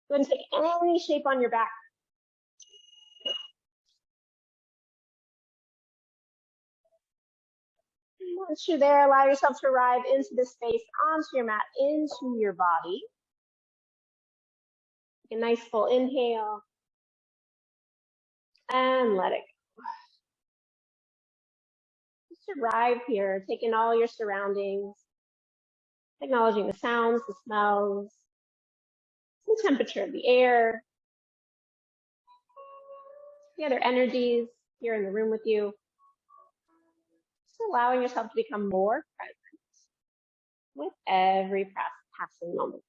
Go ahead and take any shape on your back. Once you're there, allow yourself to arrive into this space, onto your mat, into your body. Take a nice full inhale and let it go. Just arrive here, taking all your surroundings, acknowledging the sounds, the smells, the temperature of the air, the other energies here in the room with you. Just allowing yourself to become more present with every passing moment.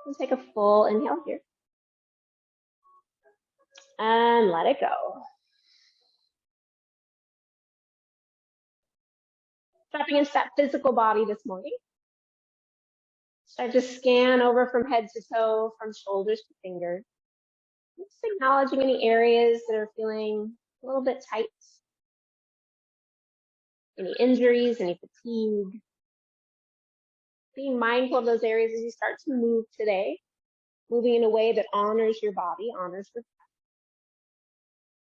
And take a full inhale here. And let it go. Dropping into that physical body this morning. Start to scan over from head to toe, from shoulders to fingers. Just acknowledging any areas that are feeling a little bit tight. Any injuries, any fatigue. Being mindful of those areas as you start to move today. Moving in a way that honors your body, honors your breath.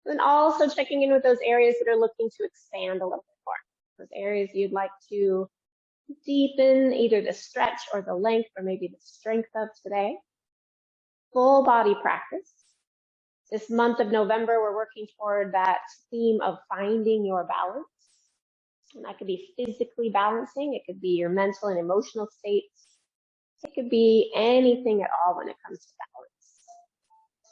And also checking in with those areas that are looking to expand a little bit more. Those areas you'd like to deepen either the stretch or the length or maybe the strength of today. Full body practice. This month of November, we're working toward that theme of finding your balance. And that could be physically balancing. It could be your mental and emotional states. It could be anything at all when it comes to balance.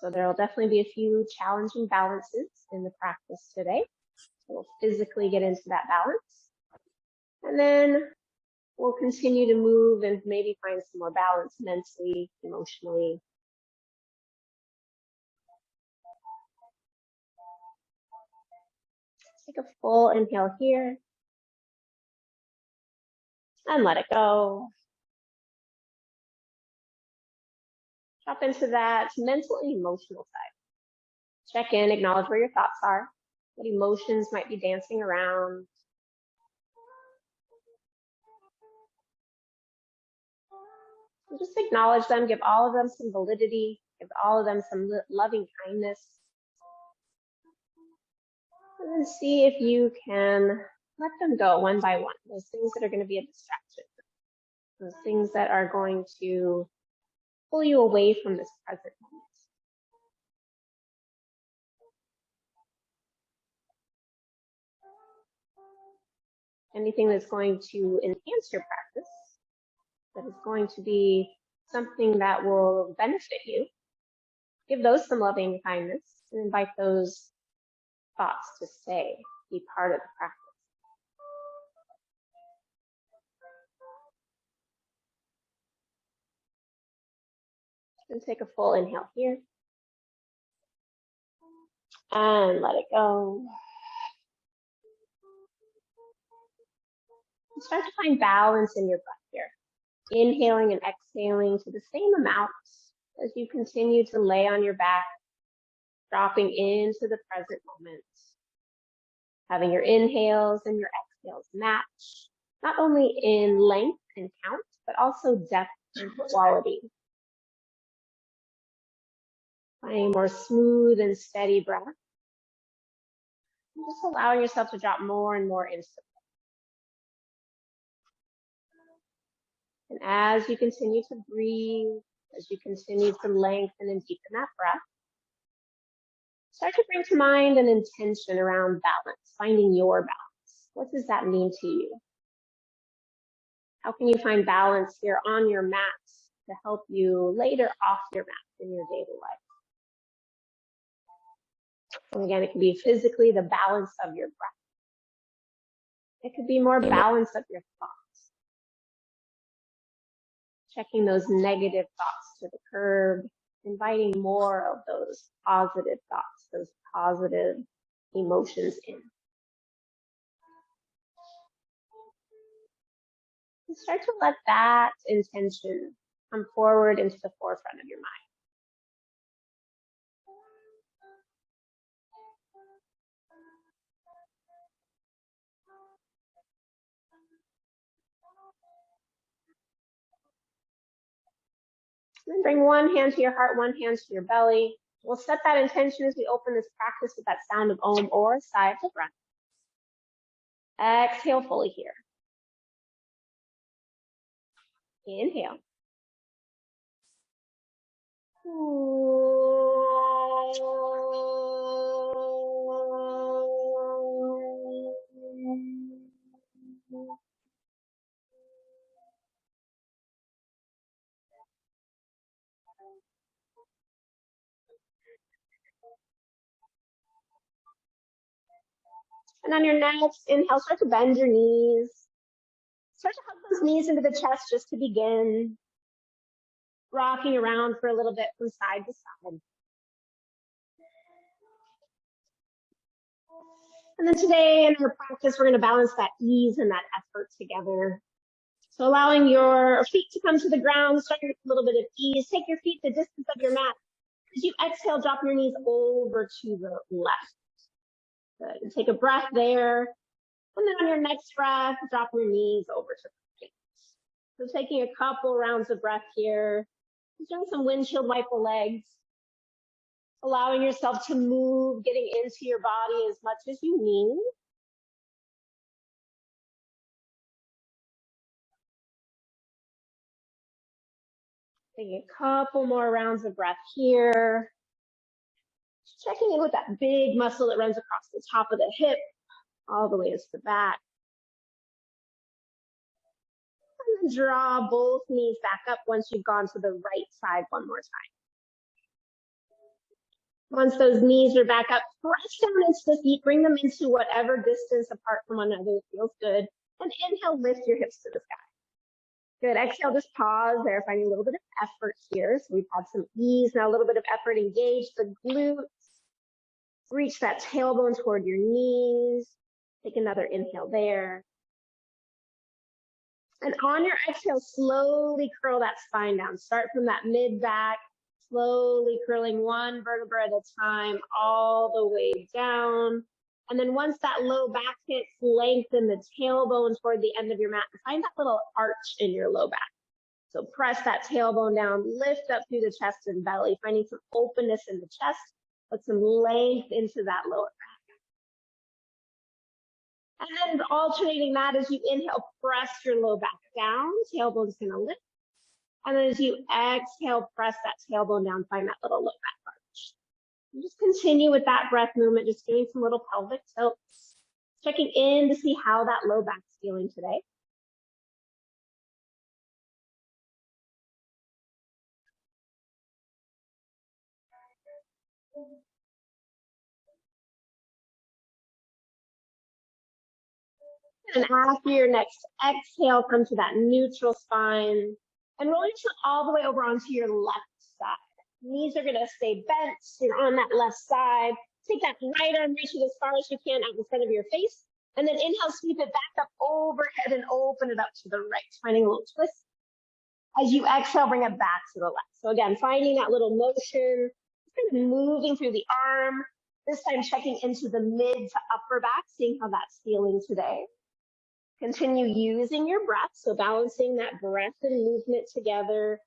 So there will definitely be a few challenging balances in the practice today. We'll physically get into that balance. And then we'll continue to move and maybe find some more balance mentally, emotionally. Take a full inhale here. And let it go. Drop into that mental and emotional side. Check in, acknowledge where your thoughts are. What emotions might be dancing around. And just acknowledge them, give all of them some validity, give all of them some loving kindness. And then see if you can let them go one by one. Those things that are going to be a distraction. Those things that are going to pull you away from this present moment. Anything that's going to enhance your practice, that is going to be something that will benefit you, give those some loving kindness and invite those thoughts to stay, be part of the practice. And take a full inhale here. And let it go. And start to find balance in your breath here. Inhaling and exhaling to the same amount as you continue to lay on your back, dropping into the present moment. Having your inhales and your exhales match, not only in length and count, but also depth and quality. Finding a more smooth and steady breath. And just allowing yourself to drop more and more into it. And as you continue to breathe, as you continue to lengthen and deepen that breath, start to bring to mind an intention around balance, finding your balance. What does that mean to you? How can you find balance here on your mat to help you later off your mat in your daily life? And again, it can be physically the balance of your breath. It could be more balance of your thoughts. Checking those negative thoughts to the curb, inviting more of those positive thoughts, those positive emotions in. And start to let that intention come forward into the forefront of your mind. Then bring one hand to your heart, one hand to your belly. We'll set that intention as we open this practice with that sound of Om or sigh of the breath. Exhale fully here. Inhale. And on your next inhale, start to bend your knees. Start to hug those knees into the chest just to begin. Rocking around for a little bit from side to side. And then today in our practice, we're going to balance that ease and that effort together. So allowing your feet to come to the ground, starting with a little bit of ease. Take your feet the distance of your mat. As you exhale, drop your knees over to the left. Good. And take a breath there. And then on your next breath, drop your knees over to the right. So taking a couple rounds of breath here. Just doing some windshield wiper legs. Allowing yourself to move, getting into your body as much as you need. Taking a couple more rounds of breath here. Checking in with that big muscle that runs across the top of the hip, all the way to the back. And then draw both knees back up once you've gone to the right side one more time. Once those knees are back up, press down into the feet, bring them into whatever distance apart from one another feels good. And inhale, lift your hips to the sky. Good. Exhale, just pause there, finding a little bit of effort here. So we've had some ease, now a little bit of effort. Engage the glutes. Reach that tailbone toward your knees. Take another inhale there. And on your exhale, slowly curl that spine down. Start from that mid back, slowly curling one vertebra at a time all the way down. And then once that low back hits, lengthen the tailbone toward the end of your mat. Find that little arch in your low back. So press that tailbone down, lift up through the chest and belly, finding some openness in the chest, but some length into that lower back. And then alternating that as you inhale, press your low back down, tailbone's gonna lift. And then as you exhale, press that tailbone down, find that little low back arch. And just continue with that breath movement, just doing some little pelvic tilts, checking in to see how that low back's feeling today. And after your next exhale, come to that neutral spine and roll yourself all the way over onto your left side. Knees are gonna stay bent. You're on that left side. Take that right arm, reach it as far as you can out in front of your face. And then inhale, sweep it back up overhead and open it up to the right, finding a little twist. As you exhale, bring it back to the left. So again, finding that little motion, kind of moving through the arm. This time checking into the mid to upper back, seeing how that's feeling today. Continue using your breath, so balancing that breath and movement together.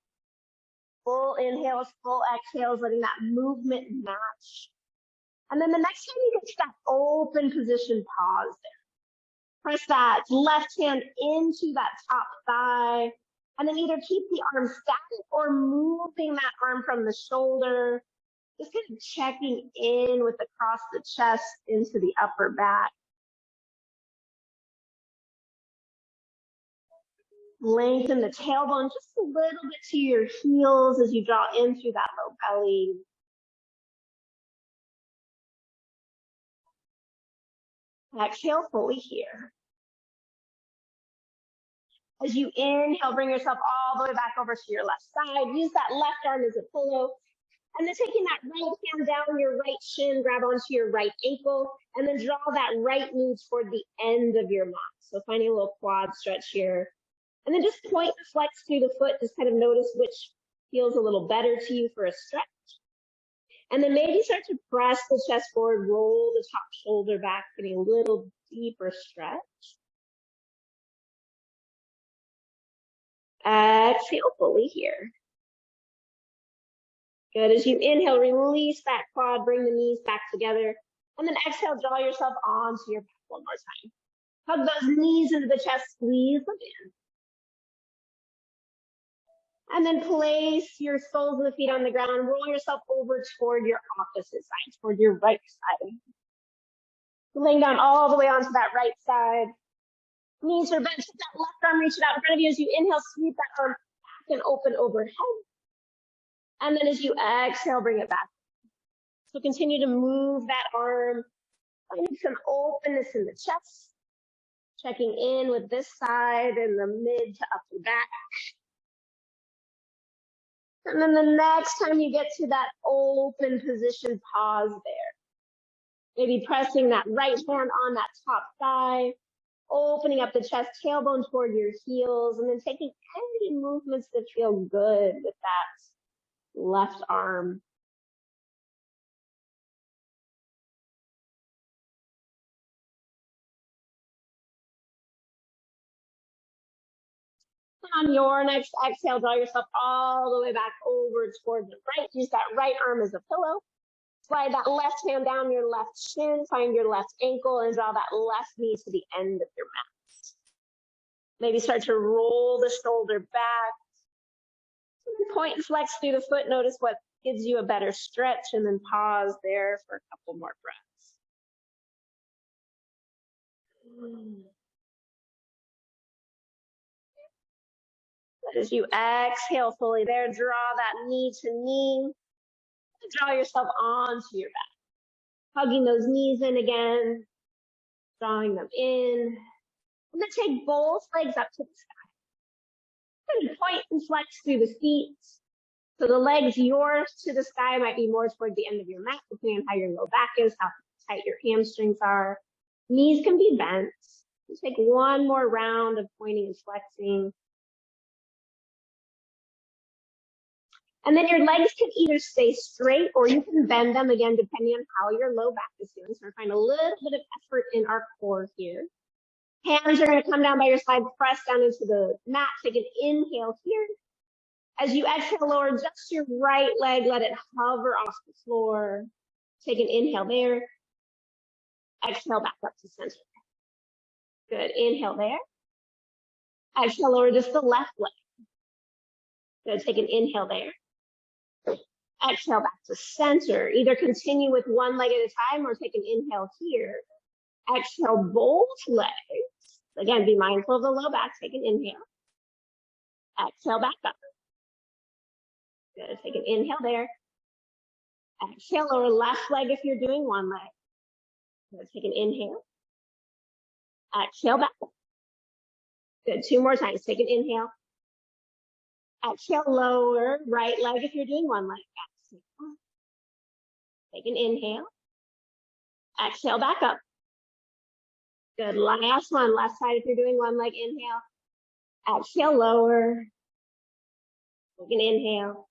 Full inhales, full exhales, letting that movement match. And then the next time you get to that open position, pause there. Press that left hand into that top thigh, and then either keep the arm static or moving that arm from the shoulder. Just kind of checking in with across the chest into the upper back. Lengthen the tailbone just a little bit to your heels as you draw in through that low belly. Exhale fully here. As you inhale, bring yourself all the way back over to your left side. Use that left arm as a pillow. And then taking that right hand down your right shin, grab onto your right ankle, and then draw that right knee toward the end of your mat. So finding a little quad stretch here. And then just point the flex through the foot. Just kind of notice which feels a little better to you for a stretch. And then maybe start to press the chest forward, roll the top shoulder back, getting a little deeper stretch. Exhale fully here. Good. As you inhale, release that quad, bring the knees back together. And then exhale, draw yourself onto your back one more time. Hug those knees into the chest, squeeze them in. And then place your soles of the feet on the ground. Roll yourself over toward your opposite side, toward your right side. Laying down all the way onto that right side. Knees are bent. Take that left arm, reach it out in front of you. As you inhale, sweep that arm back and open overhead. And then as you exhale, bring it back. So continue to move that arm. Finding some openness in the chest. Checking in with this side and the mid to upper back. And then the next time you get to that open position, pause there. Maybe pressing that right hand on that top thigh, opening up the chest, tailbone toward your heels, and then taking any movements that feel good with that left arm. On your next exhale, draw yourself all the way back over toward the right. Use that right arm as a pillow. Slide that left hand down your left shin, find your left ankle, and draw that left knee to the end of your mat. Maybe start to roll the shoulder back. Point and flex through the foot. Notice what gives you a better stretch, and then pause there for a couple more breaths. As you exhale fully there, draw that knee to knee. Draw yourself onto your back. Hugging those knees in again. Drawing them in. And then take both legs up to the sky. And point and flex through the feet. So the legs yours to the sky might be more toward the end of your mat, depending on how your low back is, how tight your hamstrings are. Knees can be bent. Just take one more round of pointing and flexing. And then your legs can either stay straight or you can bend them again, depending on how your low back is doing. So we're find a little bit of effort in our core here. Hands are going to come down by your side, press down into the mat. Take an inhale here. As you exhale, lower just your right leg. Let it hover off the floor. Take an inhale there. Exhale back up to center. Good. Inhale there. Exhale, lower just the left leg. Good. Take an inhale there. Exhale back to center. Either continue with one leg at a time or take an inhale here. Exhale both legs. Again, be mindful of the low back. Take an inhale. Exhale back up. Good. Take an inhale there. Exhale, lower left leg if you're doing one leg. Good. Take an inhale. Exhale back up. Good. Two more times. Take an inhale. Exhale, lower right leg if you're doing one leg. Take an inhale. Exhale back up. Good. Last one. Left side if you're doing one leg. Inhale. Exhale, lower. Take an inhale.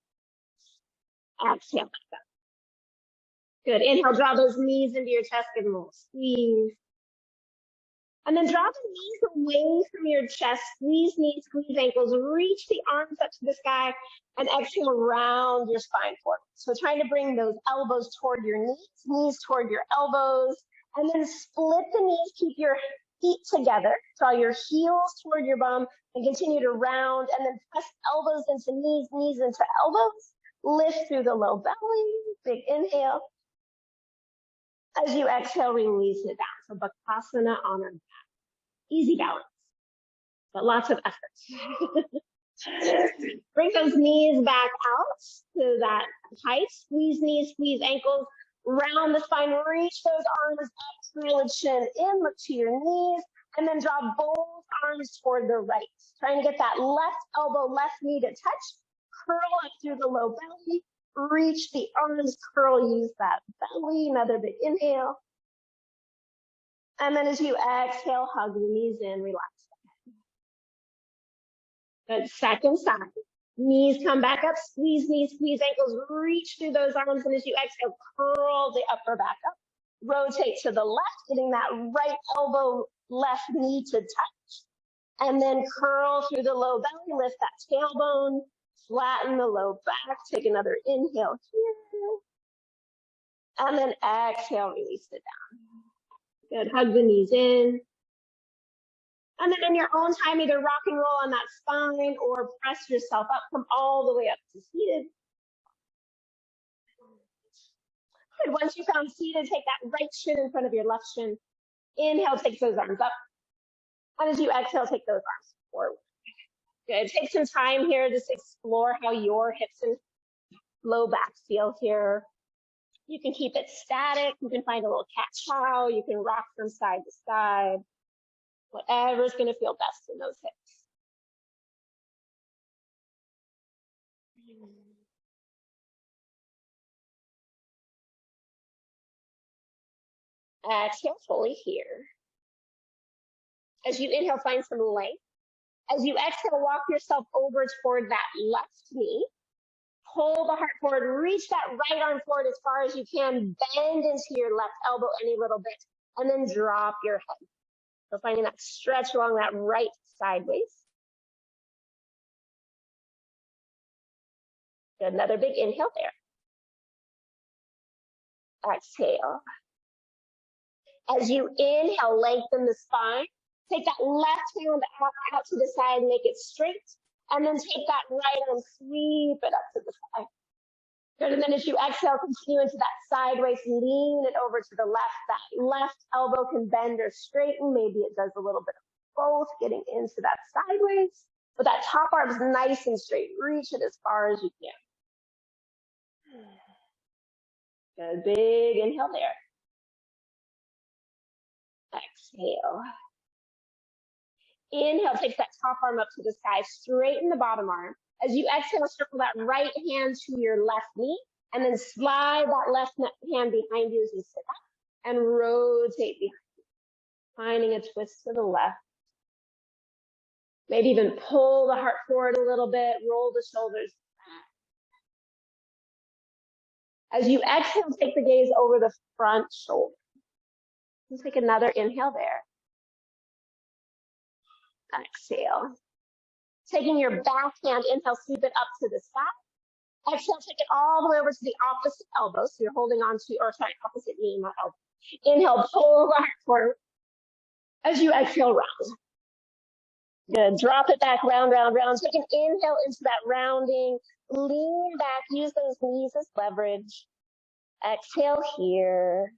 Exhale back up. Good. Inhale, draw those knees into your chest. Give them a little squeeze. And then draw the knees away from your chest. Squeeze knees, squeeze ankles. Reach the arms up to the sky and exhale round your spine forward. So trying to bring those elbows toward your knees toward your elbows. And then split the knees. Keep your feet together. Draw your heels toward your bum and continue to round. And then press elbows into knees, knees into elbows. Lift through the low belly. Big inhale. As you exhale, release it down. So Bakasana on our back. Easy balance, but lots of effort. Bring those knees back out to that height. Squeeze knees, squeeze ankles. Round the spine. Reach those arms up, curl the chin in, look to your knees, and then draw both arms toward the right. Trying to get that left elbow, left knee to touch. Curl up through the low belly. Reach the arms, curl, use that belly. Another big inhale. And then as you exhale, hug the knees in, relax. Good. Second side. Knees come back up, squeeze knees, squeeze ankles, reach through those arms. And as you exhale, curl the upper back up. Rotate to the left, getting that right elbow, left knee to touch. And then curl through the low belly, lift that tailbone. Flatten the low back. Take another inhale here. And then exhale, release it down. Good. Hug the knees in. And then in your own time, either rock and roll on that spine or press yourself up. Come all the way up to seated. Good. Once you found seated, take that right shin in front of your left shin. Inhale, take those arms up. And as you exhale, take those arms forward. Good. Take some time here. Just explore how your hips and low back feel here. You can keep it static. You can find a little cat-cow. You can rock from side to side. Whatever's going to feel best in those hips. Exhale fully here. As you inhale, find some length. As you exhale, walk yourself over toward that left knee. Pull the heart forward. Reach that right arm forward as far as you can. Bend into your left elbow any little bit. And then drop your head. So finding that stretch along that right sideways. Good. Another big inhale there. Exhale. As you inhale, lengthen the spine. Take that left hand out to the side, make it straight. And then take that right arm, sweep it up to the side. Good. And then as you exhale, continue into that sideways, lean it over to the left. That left elbow can bend or straighten. Maybe it does a little bit of both, getting into that sideways. But that top arm is nice and straight. Reach it as far as you can. Good. Big inhale there. Exhale. Inhale, take that top arm up to the sky, straighten the bottom arm. As you exhale, circle that right hand to your left knee, and then slide that left hand behind you as you sit up, and rotate behind you, finding a twist to the left. Maybe even pull the heart forward a little bit, roll the shoulders back. As you exhale, take the gaze over the front shoulder. Let's take another inhale there. Exhale. Taking your back hand, inhale, sweep it up to the side. Exhale, take it all the way over to the opposite elbow. So you're holding on to, opposite knee, not elbow. Inhale, pull the heart forward. As you exhale, round. Good. Drop it back, round, round, round. Take an inhale into that rounding. Lean back. Use those knees as leverage. Exhale here.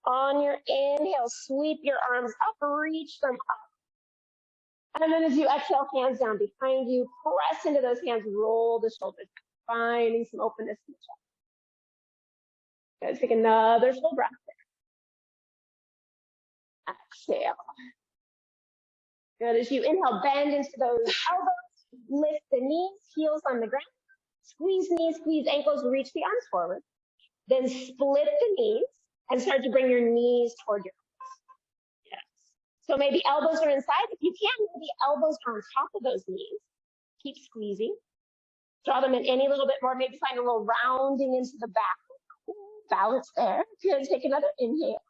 On your inhale, sweep your arms up, reach them up. And then as you exhale, hands down behind you, press into those hands, roll the shoulders back, finding some openness in the chest. Good. Take another full breath there. Exhale. Good. As you inhale, bend into those elbows, lift the knees, heels on the ground, squeeze knees, squeeze ankles, reach the arms forward. Then split the knees and start to bring your knees toward your arms. Yes. So maybe elbows are inside. If you can, maybe elbows are on top of those knees. Keep squeezing. Draw them in any little bit more. Maybe find a little rounding into the back. Balance there. Good. Take another inhale.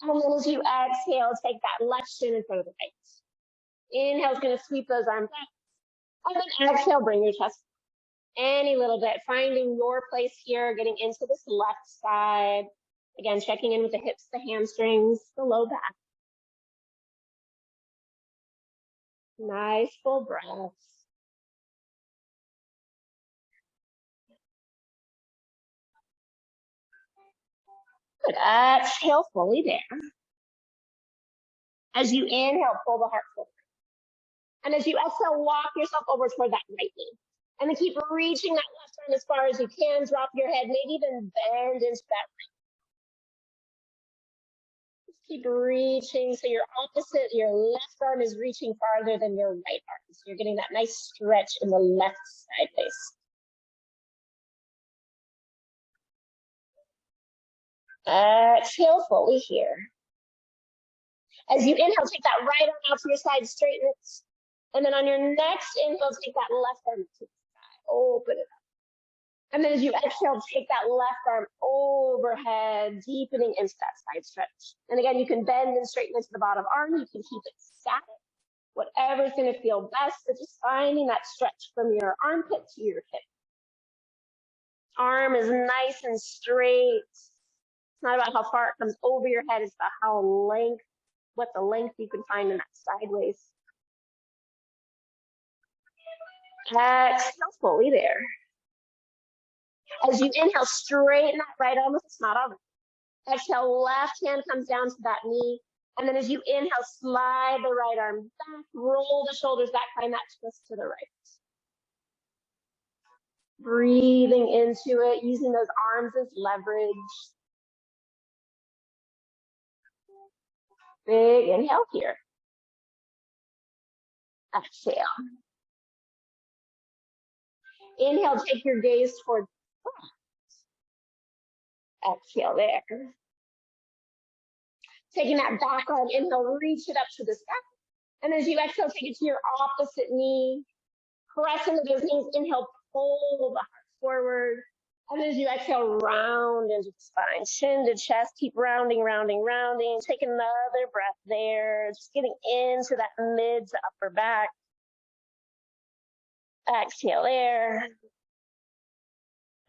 And then as you exhale, take that left shin in front of the right. Inhale is going to sweep those arms up. And then exhale, bring your chest any little bit, finding your place here, getting into this left side. Again, checking in with the hips, the hamstrings, the low back. Nice full breaths. Good. Exhale fully there. As you inhale, pull the heart forward. And as you exhale, walk yourself over toward that right knee. And then keep reaching that left arm as far as you can. Drop your head, maybe even bend into that right. Just keep reaching so your left arm is reaching farther than your right arm. So you're getting that nice stretch in the left side face. Exhale fully here. As you inhale, take that right arm out to your side, straighten it. And then on your next inhale, take that left arm to the side, open it up. And then as you exhale, take that left arm overhead, deepening into that side stretch. And again, you can bend and straighten into the bottom arm. You can keep it static. Whatever's going to feel best, but just finding that stretch from your armpit to your hip. Arm is nice and straight. It's not about how far it comes over your head, it's about what the length you can find in that sideways. Exhale fully there. As you inhale, straighten that right arm if it's not already. Exhale, left hand comes down to that knee. And then as you inhale, slide the right arm back, roll the shoulders back, find that twist to the right. Breathing into it, using those arms as leverage. Big inhale here. Exhale. Inhale, take your gaze towards the front. Exhale there. Taking that back arm, inhale, reach it up to the sky. And as you exhale, take it to your opposite knee. Press into those knees. Inhale, pull the heart forward. And as you exhale, round into the spine. Chin to chest, keep rounding, rounding, rounding. Take another breath there. Just getting into that mid to upper back. Exhale there.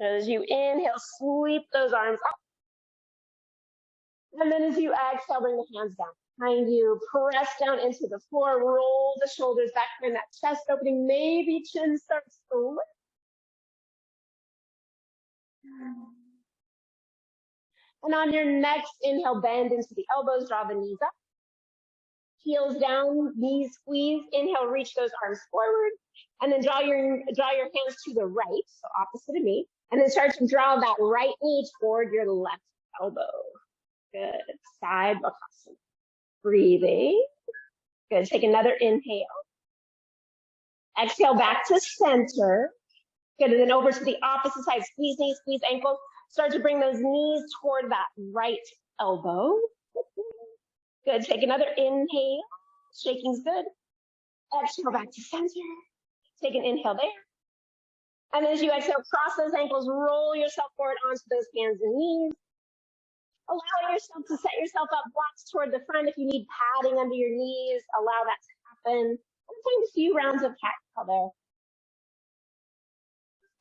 As you inhale, sweep those arms up. And then as you exhale, bring the hands down behind you. Press down into the floor. Roll the shoulders back, find that chest opening. Maybe chin starts to lift. And on your next inhale, bend into the elbows, draw the knees up. Heels down, knees squeeze. Inhale, reach those arms forward. And then draw your hands to the right, so opposite of me. And then start to draw that right knee toward your left elbow. Good. Side bakasana. Breathing. Good. Take another inhale. Exhale back to center. Good. And then over to the opposite side. Squeeze knees, squeeze ankles. Start to bring those knees toward that right elbow. Good. Take another inhale. Shaking's good. Exhale back to center. Take an inhale there. And as you exhale, cross those ankles, roll yourself forward onto those hands and knees. Allow yourself to set yourself up, blocks toward the front. If you need padding under your knees, allow that to happen. And find a few rounds of cat-cow there.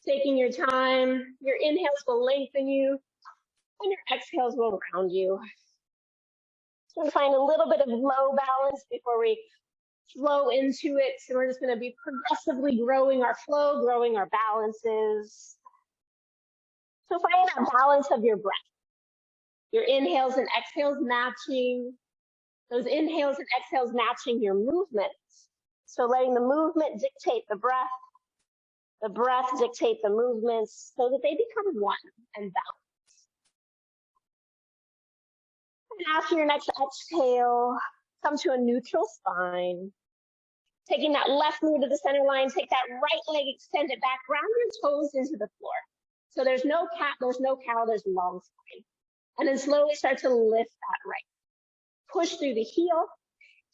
Taking your time, your inhales will lengthen you, and your exhales will round you. So we'll find a little bit of low balance before we flow into it. So we're just going to be progressively growing our flow, growing our balances. So find that balance of your breath. Your inhales and exhales matching. Those inhales and exhales matching your movements. So letting the movement dictate the breath dictate the movements so that they become one and balanced. And after your next exhale, come to a neutral spine. Taking that left knee to the center line, take that right leg, extend it back, ground your toes into the floor. So there's no cat, there's no cow, there's long spine. And then slowly start to lift that right. Push through the heel.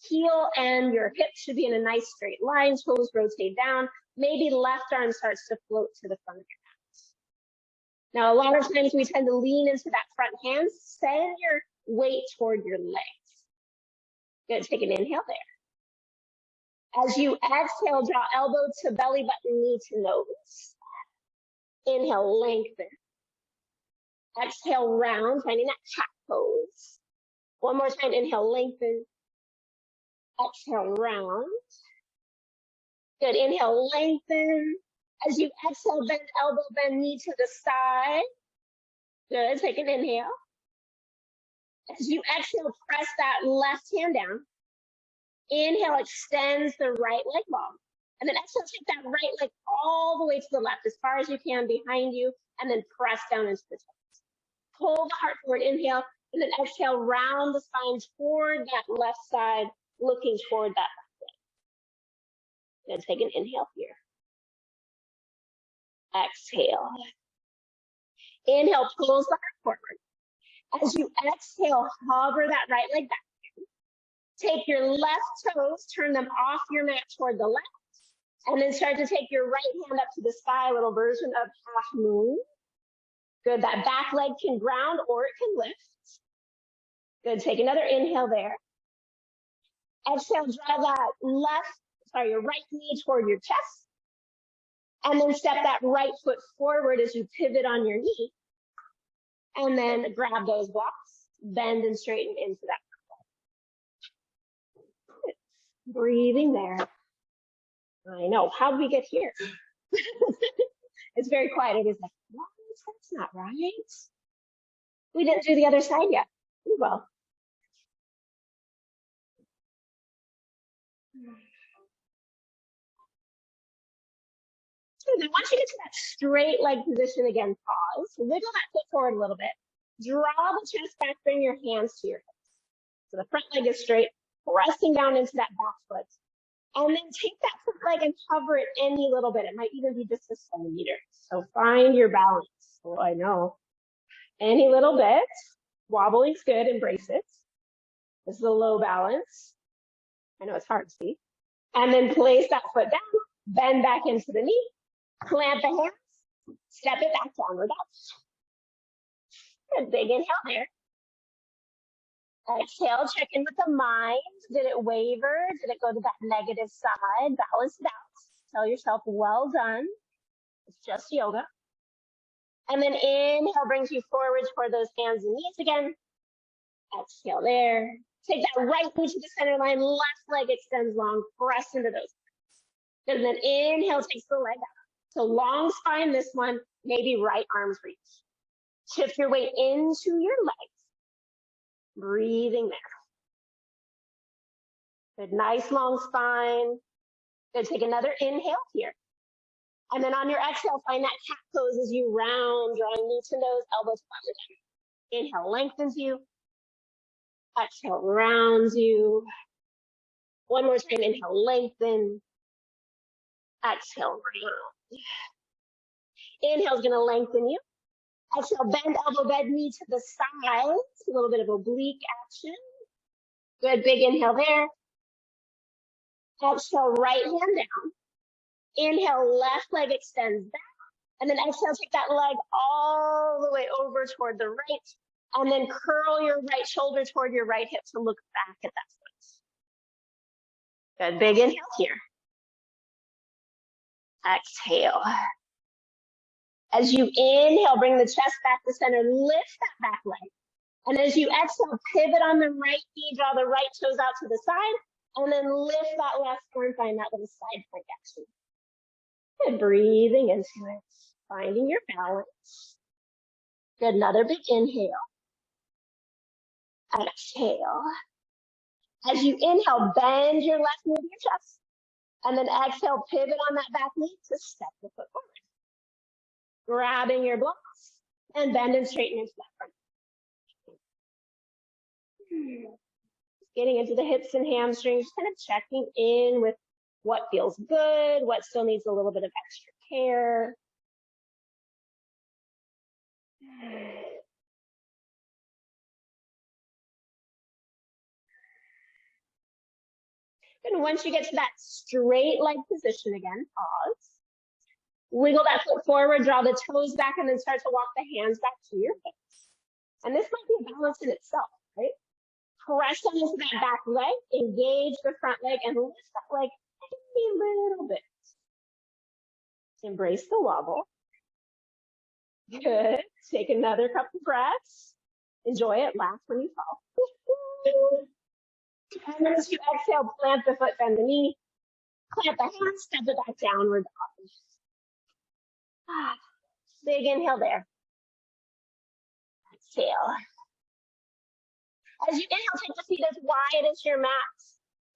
Heel and your hip should be in a nice straight line. Toes rotate down. Maybe left arm starts to float to the front of your hands. Now, a lot of times we tend to lean into that front hand. Send your weight toward your legs. Good. Take an inhale there. As you exhale, draw elbow to belly button, knee to nose. Inhale, lengthen. Exhale, round, finding that cat pose. One more time, inhale, lengthen. Exhale, round. Good, inhale, lengthen. As you exhale, bend elbow, bend knee to the side. Good, take an inhale. As you exhale, press that left hand down. Inhale, extends the right leg long. And then exhale, take that right leg all the way to the left, as far as you can behind you, and then press down into the toes. Pull the heart forward, inhale, and then exhale, round the spine toward that left side, looking toward that left leg. Then take an inhale here. Exhale. Inhale, pulls the heart forward. As you exhale, hover that right leg back. Take your left toes, turn them off your mat toward the left, and then start to take your right hand up to the sky, a little version of half moon. Good, that back leg can ground or it can lift. Good, take another inhale there. Exhale, draw your right knee toward your chest. And then step that right foot forward as you pivot on your knee. And then grab those blocks, bend and straighten into that. Breathing there. I know. How did we get here? It's very quiet. It is like, what? That's not right. We didn't do the other side yet. We will. So then once you get to that straight leg position again, pause. Wiggle that foot forward a little bit. Draw the chest back, bring your hands to your hips. So the front leg is straight, pressing down into that back foot. And then take that front leg and cover it any little bit. It might even be just a centimeter. So find your balance. Oh, I know. Any little bit. Wobbling's good. Embrace it. This is a low balance. I know it's hard to see. And then place that foot down. Bend back into the knee. Clamp the hands. Step it back, downward dog. Good. Big inhale there. Exhale, check in with the mind. Did it waver? Did it go to that negative side? Balance it out. Tell yourself, well done. It's just yoga. And then inhale brings you forward toward those hands and knees again. Exhale there. Take that right knee to the center line. Left leg extends long. Press into those. And then inhale takes the leg out. So long spine this one. Maybe right arms reach. Shift your weight into your legs. Breathing there. Good, nice long spine. Good, take another inhale here. And then on your exhale, find that cat pose as you round, drawing knee to nose, elbow to bottom. Inhale, lengthens you. Exhale, rounds you. One more time, inhale, lengthen. Exhale, round. Inhale's gonna lengthen you. Exhale, bend elbow, bend knee to the side. A little bit of oblique action. Good, big inhale there. Exhale, right hand down. Inhale, left leg extends back. And then exhale, take that leg all the way over toward the right. And then curl your right shoulder toward your right hip to look back at that foot. Good, big inhale here. Exhale. As you inhale, bring the chest back to center, lift that back leg. And as you exhale, pivot on the right knee, draw the right toes out to the side, and then lift that left arm, find that little side plank action. Good, breathing into it, finding your balance. Good, another big inhale. Exhale. As you inhale, bend your left knee to your chest. And then exhale, pivot on that back knee to step the foot forward. Grabbing your blocks and bend and straighten into that front. Getting into the hips and hamstrings, kind of checking in with what feels good, what still needs a little bit of extra care. And once you get to that straight leg position again, pause. Wiggle that foot forward, draw the toes back, and then start to walk the hands back to your hips. And this might be a balance in itself, right? Press on into that back leg, engage the front leg, and lift that leg a little bit. Embrace the wobble. Good. Take another couple breaths. Enjoy it. Laugh when you fall. And then as you exhale, plant the foot, bend the knee, clamp the hands, step it back downward dog. Big inhale there. Exhale. As you inhale, take the feet as wide as your mat.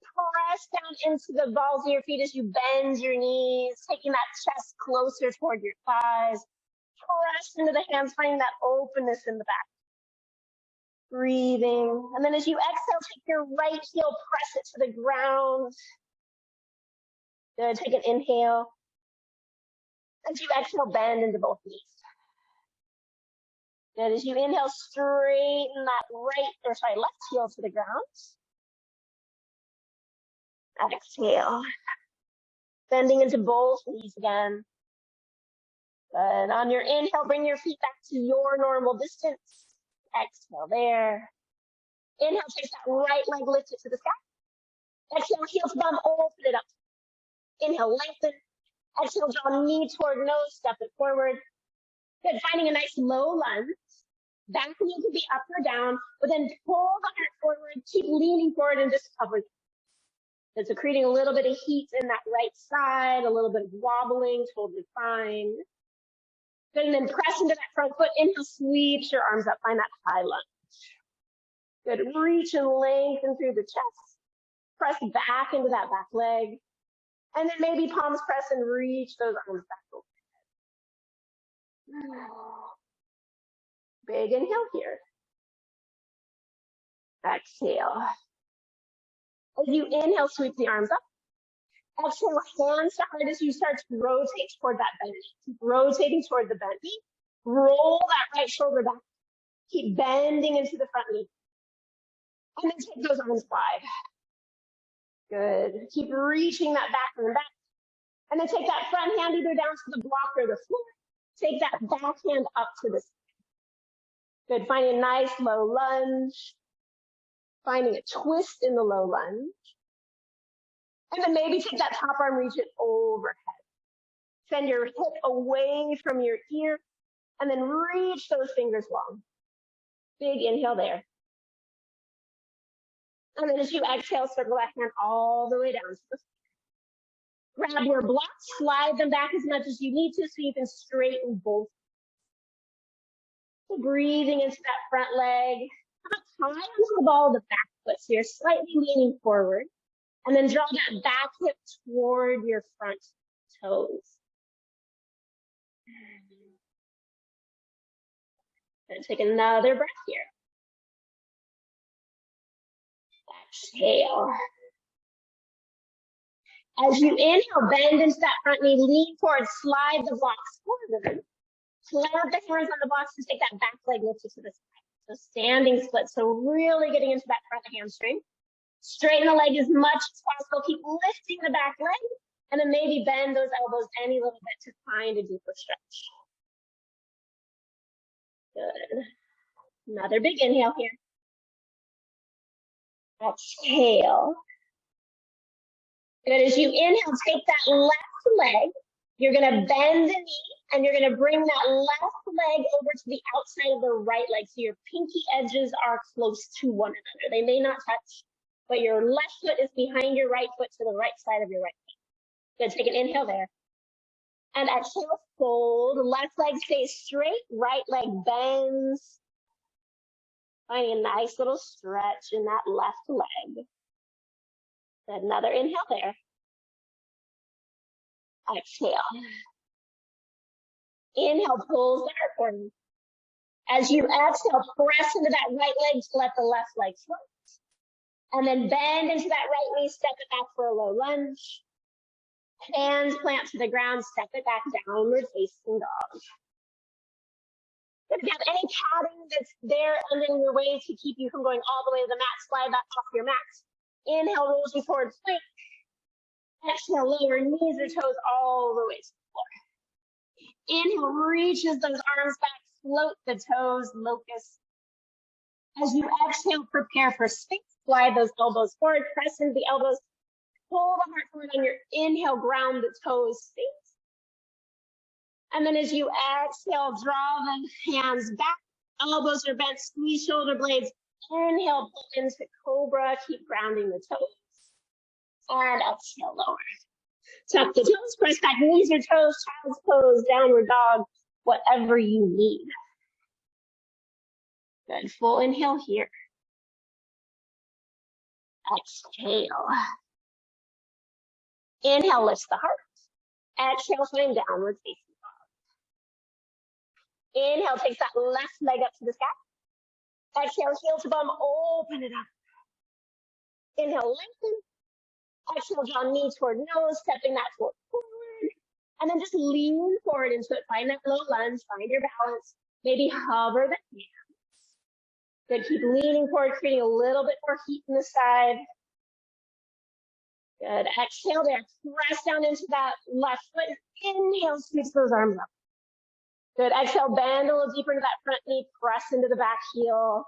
Press down into the balls of your feet as you bend your knees, taking that chest closer toward your thighs. Press into the hands, finding that openness in the back. Breathing. And then as you exhale, take your right heel, press it to the ground. Good. Take an inhale. As you exhale, bend into both knees. Good. As you inhale, straighten that left heel to the ground. Exhale. Bending into both knees again. Good. On your inhale, bring your feet back to your normal distance. Exhale there. Inhale, take that right leg, lift it to the sky. Exhale, heel to bum, open it up. Inhale, lengthen. Exhale, draw knee toward nose, step it forward. Good, finding a nice low lunge. Back knee can be up or down, but then pull the heart forward, keep leaning forward and just cover. So creating a little bit of heat in that right side, a little bit of wobbling, totally fine. Good, and then press into that front foot. Inhale, sweeps your arms up, find that high lunge. Good, reach and lengthen through the chest. Press back into that back leg. And then maybe palms press and reach those arms back over. Big inhale here. Exhale. As you inhale, sweep the arms up. Exhale, hands to heart as you start to rotate toward that bent knee. Keep rotating toward the bent knee. Roll that right shoulder back. Keep bending into the front knee. And then take those arms wide. Good. Keep reaching that back and back. And then take that front hand either down to the block or the floor. Take that back hand up to the side. Good. Finding a nice low lunge. Finding a twist in the low lunge. And then maybe take that top arm, reach it overhead. Send your hip away from your ear. And then reach those fingers long. Big inhale there. And then as you exhale, circle that hand all the way down to the floor. Grab your blocks, slide them back as much as you need to so you can straighten both. So breathing into that front leg. Tie onto the ball of the back foot. So you're slightly leaning forward. And then draw that back hip toward your front toes. And take another breath here. Exhale. As you inhale, bend into that front knee, lean forward, slide the blocks forward. Plant the hands on the blocks to take that back leg lifted to the side. So standing split. So really getting into that front hamstring. Straighten the leg as much as possible. Keep lifting the back leg. And then maybe bend those elbows any little bit to find a deeper stretch. Good. Another big inhale here. Exhale. Good. As you inhale, take that left leg. You're going to bend the knee and you're going to bring that left leg over to the outside of the right leg. So your pinky edges are close to one another. They may not touch, but your left foot is behind your right foot to the right side of your right foot. Good. Take an inhale there. And exhale, fold. Left leg stays straight. Right leg bends. Finding a nice little stretch in that left leg. Another inhale there. Exhale. Inhale, pulls the heart forward. As you exhale, press into that right leg to let the left leg float. And then bend into that right knee, step it back for a low lunge. Hands plant to the ground, step it back, downward facing dog. If you have any padding that's there under your way to keep you from going all the way to the mat, slide that off your mat. Inhale, rolls you forward, plank. Exhale, lower knees or toes all the way to the floor. Inhale, reaches those arms back, float the toes, locust. As you exhale, prepare for sphinx. Slide those elbows forward, press into the elbows, pull the heart forward on your inhale, ground the toes, sphinx. And then as you exhale, draw the hands back, elbows are bent, squeeze shoulder blades. Inhale, pull into cobra, keep grounding the toes. And exhale, lower. Tuck the toes, press back, knees or toes, child's pose, downward dog, whatever you need. Good, full inhale here. Exhale. Inhale, lifts the heart. Exhale, find downward facing dog. Inhale, takes that left leg up to the sky. Exhale, heel to bum, open it up. Inhale, lengthen. Exhale, draw knee toward nose, stepping that foot forward. And then just lean forward into it. Find that low lunge, find your balance. Maybe hover the hands. Good, keep leaning forward, creating a little bit more heat in the side. Good, exhale there. Press down into that left foot. Inhale, squeeze those arms up. Good, exhale, bend a little deeper into that front knee. Press into the back heel.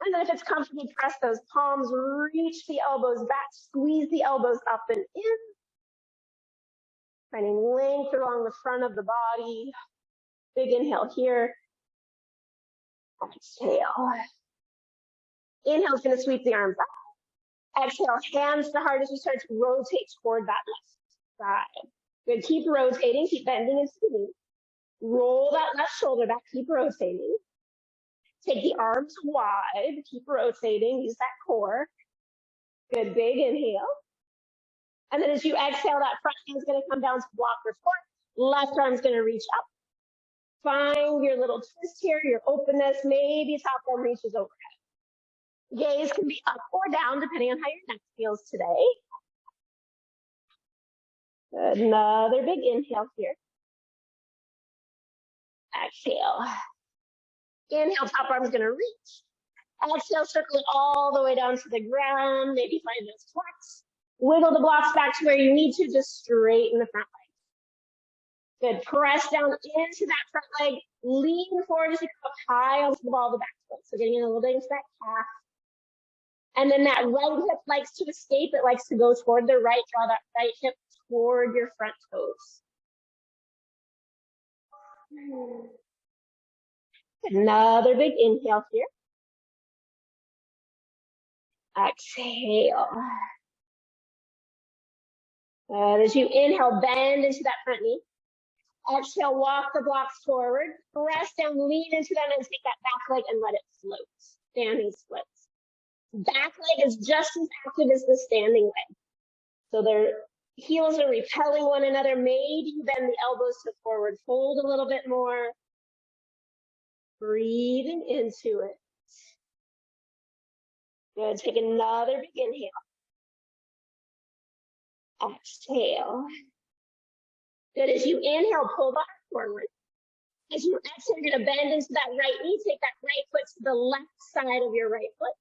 And then if it's comfortable, press those palms, reach the elbows back, squeeze the elbows up and in, finding length along the front of the body. Big inhale here. Exhale. Inhale is going to sweep the arms up. Exhale, hands to heart as you start to rotate toward that left side. Good. Keep rotating. Keep bending into the knee. Roll that left shoulder back. Keep rotating. Take the arms wide. Keep rotating. Use that core. Good. Big inhale. And then as you exhale, that front hand is going to come down to block or fork. Left arm is going to reach up. Find your little twist here, your openness. Maybe top arm reaches overhead. Gaze can be up or down depending on how your neck feels today. Another big inhale here. Exhale. Inhale, top arm's going to reach. Exhale, circle it all the way down to the ground. Maybe find those flex. Wiggle the blocks back to where you need to. Just straighten the front leg. Good. Press down into that front leg. Lean forward as you come up high onto the ball of the back foot. So getting a little bit into that calf. And then that right hip likes to escape. It likes to go toward the right. Draw that right hip toward your front toes. Another big inhale here. Exhale. As you inhale, bend into that front knee. Exhale, walk the blocks forward. Press down, lean into them, and take that back leg and let it float. Standing splits. Back leg is just as active as the standing leg. So their heels are repelling one another. Maybe you bend the elbows to forward fold a little bit more. Breathing into it. Good. Take another big inhale. Exhale. Good. As you inhale, pull the heart forward. As you exhale, you're going to bend into that right knee. Take that right foot to the left side of your right foot.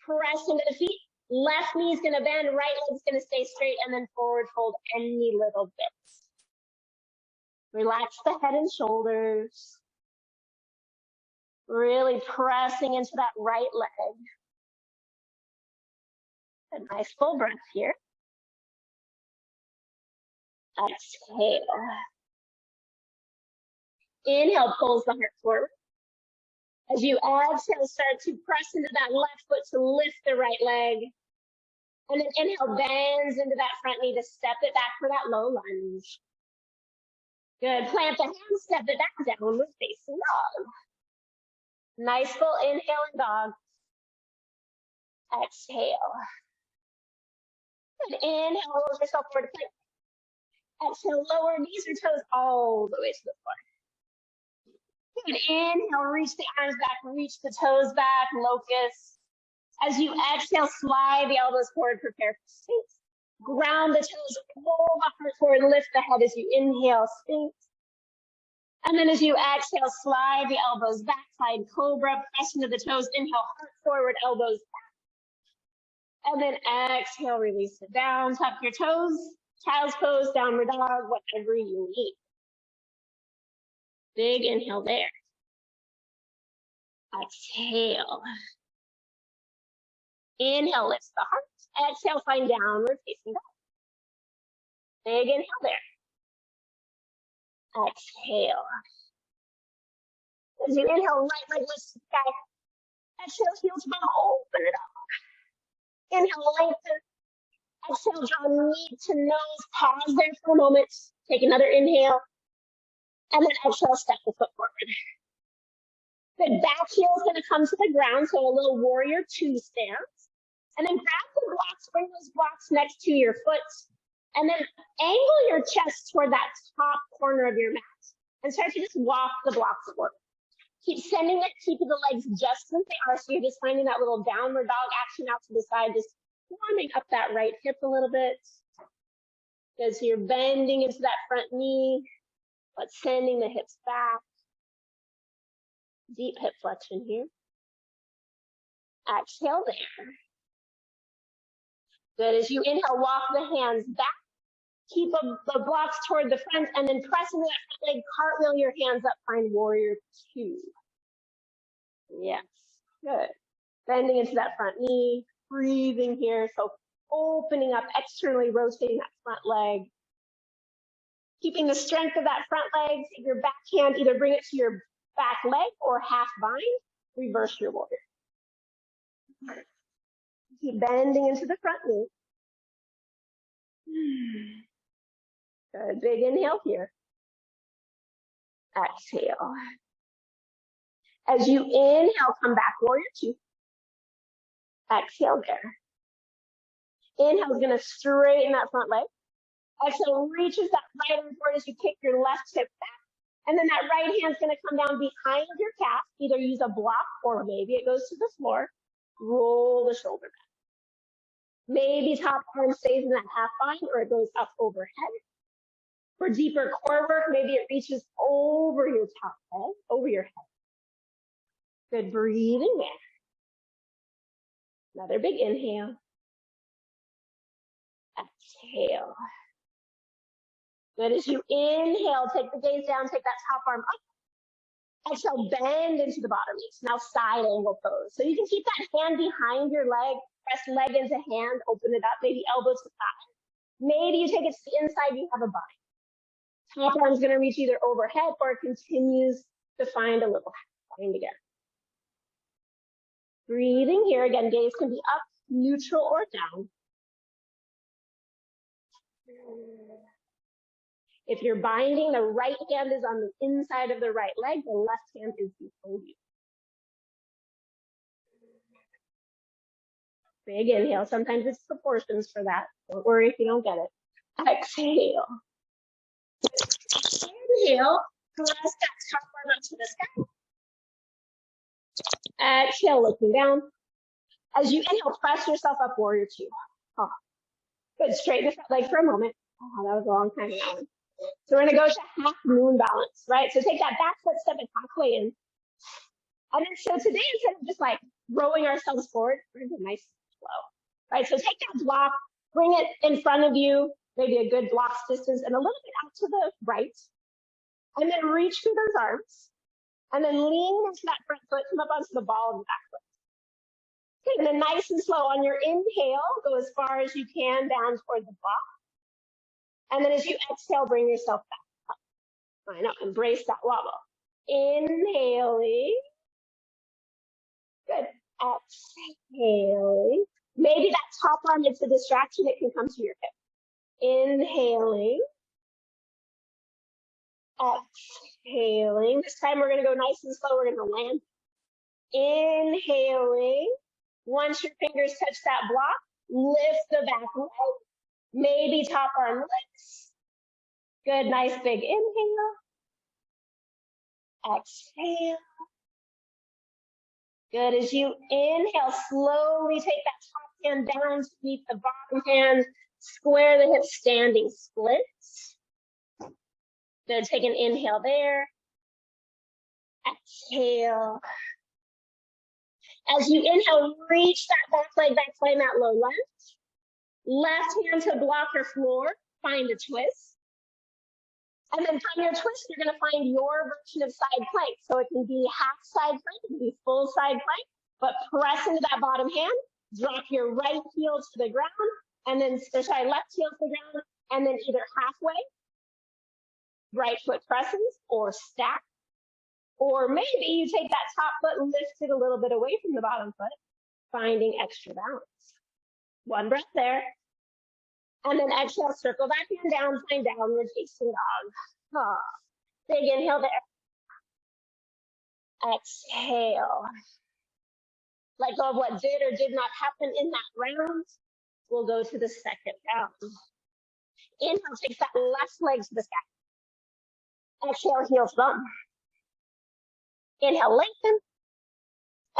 Press into the feet. Left knee is going to bend. Right leg is going to stay straight. And then forward fold any little bits. Relax the head and shoulders. Really pressing into that right leg. A nice full breath here. Exhale. Inhale, pulls the heart forward. As you exhale, start to press into that left foot to lift the right leg. And then inhale, bends into that front knee to step it back for that low lunge. Good. Plant the hands, step it back, downward facing dog. Nice full inhale in dog. Exhale. Good. Inhale, roll yourself forward to plank. Exhale, lower knees or toes all the way to the floor. Good. Inhale, reach the arms back, reach the toes back, locust. As you exhale, slide the elbows forward, prepare for Sphinx. Ground the toes, pull the heart forward, lift the head as you inhale, Sphinx. And then as you exhale, slide the elbows back, side cobra, press into the toes, inhale, heart forward, elbows back. And then exhale, release it down, tuck your toes, child's pose, downward dog, whatever you need. Big inhale there. Exhale. Inhale, lifts the heart. Exhale, find downward facing dog. Big inhale there. Exhale. As you inhale, right leg lifts the sky. Exhale, heel to bum, open it up. Inhale, lengthen. Exhale, draw knee to nose. Pause there for a moment. Take another inhale. And then exhale, step the foot forward. Good. Back heel is going to come to the ground, so a little warrior two stance. And then grab the blocks, bring those blocks next to your foot. And then angle your chest toward that top corner of your mat. And start to just walk the blocks forward. Keep sending it, keeping the legs just as they are. So you're just finding that little downward dog action out to the side, just warming up that right hip a little bit. As you're bending into that front knee, but sending the hips back. Deep hip flexion here. Exhale there. Good. As you inhale, walk the hands back. Keep the blocks toward the front and then press into that front leg. Cartwheel your hands up. Find warrior two. Yes. Good. Bending into that front knee, breathing here. So opening up, externally rotating that front leg. Keeping the strength of that front leg, take your back hand, either bring it to your back leg or half bind, reverse your warrior. Keep bending into the front knee. Good, big inhale here. Exhale. As you inhale, come back, warrior two. Exhale there. Inhale is going to straighten that front leg. Exhale, reaches that right arm forward as you kick your left hip back. And then that right hand's going to come down behind your calf. Either use a block or maybe it goes to the floor. Roll the shoulder back. Maybe top arm stays in that half bind or it goes up overhead. For deeper core work, maybe it reaches over your top head, over your head. Good breathing there. Another big inhale. Exhale. Good. As you inhale, take the gaze down, take that top arm up. Exhale, bend into the bottom knees. Now side angle pose. So you can keep that hand behind your leg, press leg into hand, open it up, maybe elbow to thigh. Maybe you take it to the inside, you have a bind. Top arm's going to reach either overhead or it continues to find a little bind again. Breathing here again, gaze can be up, neutral, or down. If you're binding, the right hand is on the inside of the right leg, the left hand is behind you. Big inhale. Sometimes it's proportions for that. Don't worry if you don't get it. Exhale. Inhale. Press that top arm up to the sky. Exhale, looking down. As you inhale, press yourself up, warrior two. Oh. Good. Straighten the front leg for a moment. Oh, that was a long time now. So we're going to go to half moon balance, right? So take that back foot, step it halfway in. And then, so today, instead of just like rowing ourselves forward, we're going to do a nice flow, right? So take that block, bring it in front of you, maybe a good block distance, and a little bit out to the right. And then reach through those arms. And then lean into that front foot, come up onto the ball of the back foot. Okay, and then nice and slow on your inhale, go as far as you can down toward the block. And then as you exhale, bring yourself back up. I know, embrace that wobble. Inhaling. Good. Exhaling. Maybe that top arm, it's a distraction, it can come to your hip. Inhaling. Exhaling. This time we're going to go nice and slow. We're going to land. Inhaling. Once your fingers touch that block, lift the back leg. Maybe top arm lifts. Good, nice big inhale. Exhale. Good, as you inhale, slowly take that top hand down to meet the bottom hand. Square the hips, standing splits. Good, take an inhale there. Exhale. As you inhale, reach that back leg back, find that low lunge. Left hand to block or floor, find a twist. And then from your twist, you're going to find your version of side plank. So it can be half side plank, it can be full side plank, but press into that bottom hand, drop your right heel to the ground, and then, left heel to the ground, and then either halfway, right foot presses, or stack. Or maybe you take that top foot, lift it a little bit away from the bottom foot, finding extra balance. One breath there. And then exhale, circle that hand down, find downward facing dog. Oh. Big inhale there. Exhale. Let go of what did or did not happen in that round. We'll go to the second round. Inhale, take that left leg to the sky. Exhale, heels bump. Inhale, lengthen.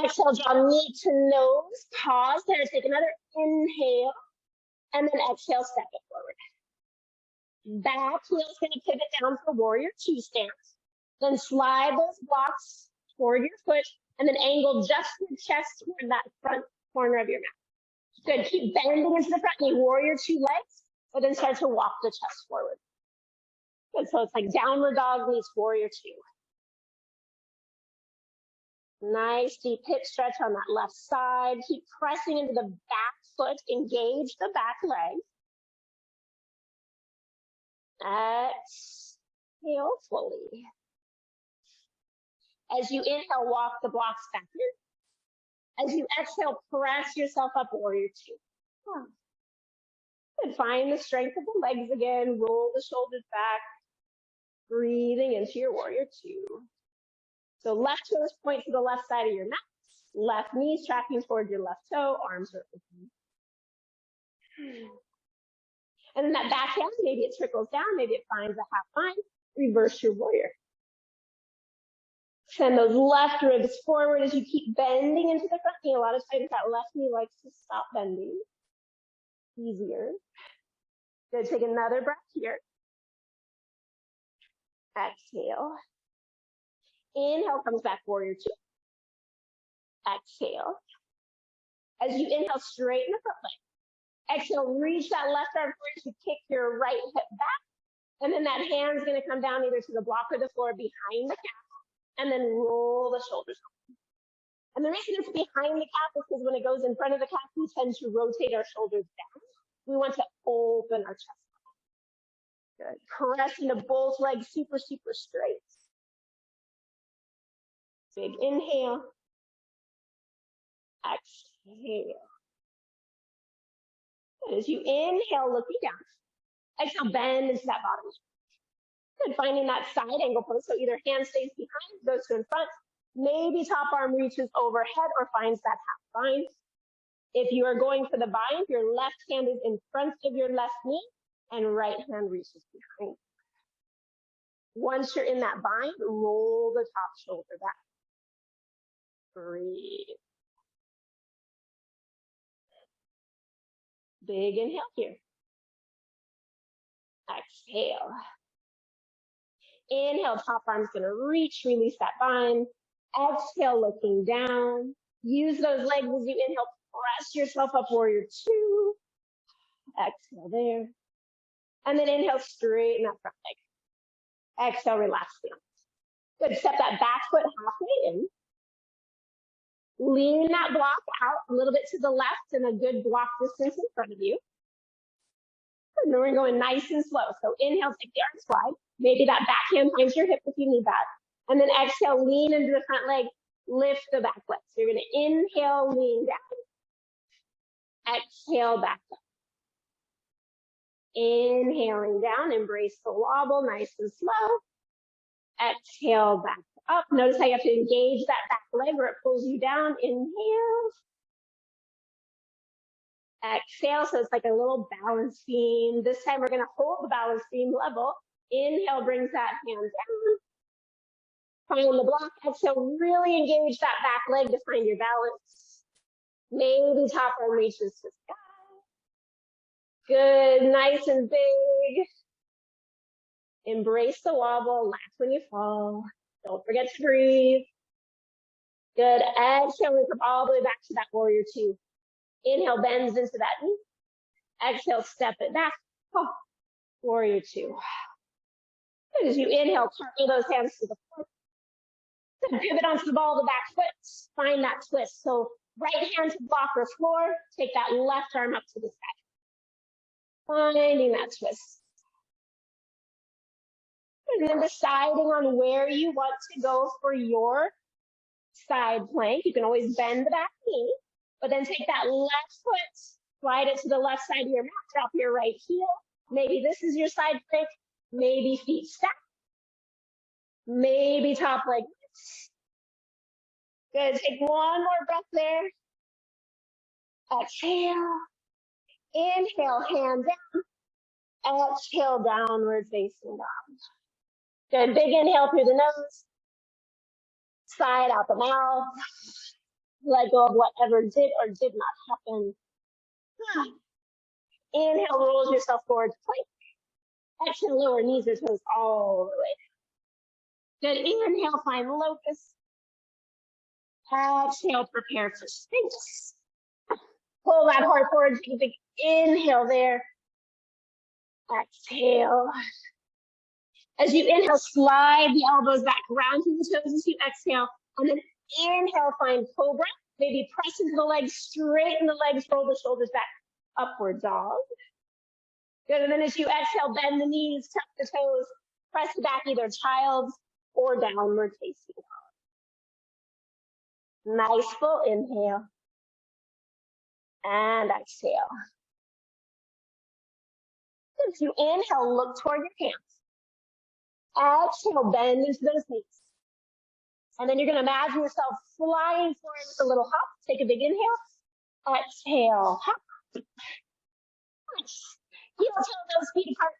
Exhale, draw knee to nose. Pause there. Take another inhale. And then exhale, step it forward. Back heel's going to pivot down for warrior two stance. Then slide those blocks toward your foot. And then angle just your chest toward that front corner of your mat. Good. Keep bending into the front knee. Warrior two legs. But then start to walk the chest forward. Good. So it's like downward dog meets warrior two. Nice deep hip stretch on that left side. Keep pressing into the back foot. Engage the back leg. Exhale fully. As you inhale, walk the blocks back in. As you exhale, press yourself up, warrior two. And find the strength of the legs again. Roll the shoulders back. Breathing into your warrior two. So left toes point to the left side of your mat. Left knees tracking toward your left toe. Arms are open. And then that back hand, maybe it trickles down. Maybe it finds a half line. Reverse your warrior. Send those left ribs forward as you keep bending into the front knee. A lot of times that left knee likes to stop bending. Easier. Good. Take another breath here. Exhale. Inhale, comes back, warrior two. Exhale. As you inhale, straighten the front leg. Exhale, reach that left arm forward to kick your right hip back. And then that hand's going to come down either to the block or the floor behind the calf. And then roll the shoulders up. And the reason it's behind the calf is because when it goes in front of the calf, we tend to rotate our shoulders down. We want to open our chest. Good. Press into both legs super, super straight. Big inhale. Exhale. Good. As you inhale, looking down. Exhale, bend into that bottom. Good. Finding that side angle pose. So either hand stays behind, goes to in front. Maybe top arm reaches overhead or finds that half bind. If you are going for the bind, your left hand is in front of your left knee and right hand reaches behind. Once you're in that bind, roll the top shoulder back. Breathe. Big inhale here. Exhale. Inhale, top arm's gonna reach, release that bind. Exhale, looking down. Use those legs as you inhale, press yourself up, warrior two. Exhale there. And then inhale, straighten that front leg. Exhale, relax down. Good, step that back foot halfway in. Lean that block out a little bit to the left and a good block distance in front of you. And then we're going nice and slow. So inhale, take the arms wide. Maybe that back hand finds your hip if you need that. And then exhale, lean into the front leg, lift the back leg. So you're going to inhale, lean down. Exhale, back up. Inhaling down, embrace the wobble, nice and slow. Exhale, back up. Notice how you have to engage that back leg or it pulls you down. Inhale. Exhale, so it's like a little balance beam. This time we're going to hold the balance beam level. Inhale, brings that hand down. Find the block. Exhale, really engage that back leg to find your balance. Maybe top arm reaches to sky. Good, nice and big. Embrace the wobble, laugh when you fall. Don't forget to breathe. Good, exhale, and come all the way back to that warrior two. Inhale, bends into that knee. Exhale, step it back. Oh, warrior two. Good, as you inhale, cartwheel those hands to the floor. Then pivot onto the ball of the back foot. Find that twist. So right hand to block or floor. Take that left arm up to the side. Finding that twist. And then deciding on where you want to go for your side plank. You can always bend the back knee, but then take that left foot, slide it to the left side of your mat, drop your right heel. Maybe this is your side plank. Maybe feet stack. Maybe top leg. Good. Take one more breath there. Exhale. Inhale, hand down. Exhale, downward facing dog. Good. Big inhale through the nose. Side out the mouth. Let go of whatever did or did not happen. Inhale, rolls yourself forward to plank. Exhale, lower knees or toes all the way. Good. Inhale, find locust. Exhale, prepare for Sphinx. Pull that heart forward. Take a big inhale there. Exhale. As you inhale, slide the elbows back around to the toes as you exhale. And then Inhale, find cobra. Maybe press into the legs, straighten the legs, roll the shoulders back. Upward dog. Good, and then as you exhale, bend the knees, tuck the toes, press the back, either child's or downward facing. Nice full inhale. And exhale. As you inhale, look toward your hands. Exhale, bend into those knees. And then you're going to imagine yourself flying forward with a little hop. Take a big inhale. Exhale, hop. Nice. Heel toe those feet apart.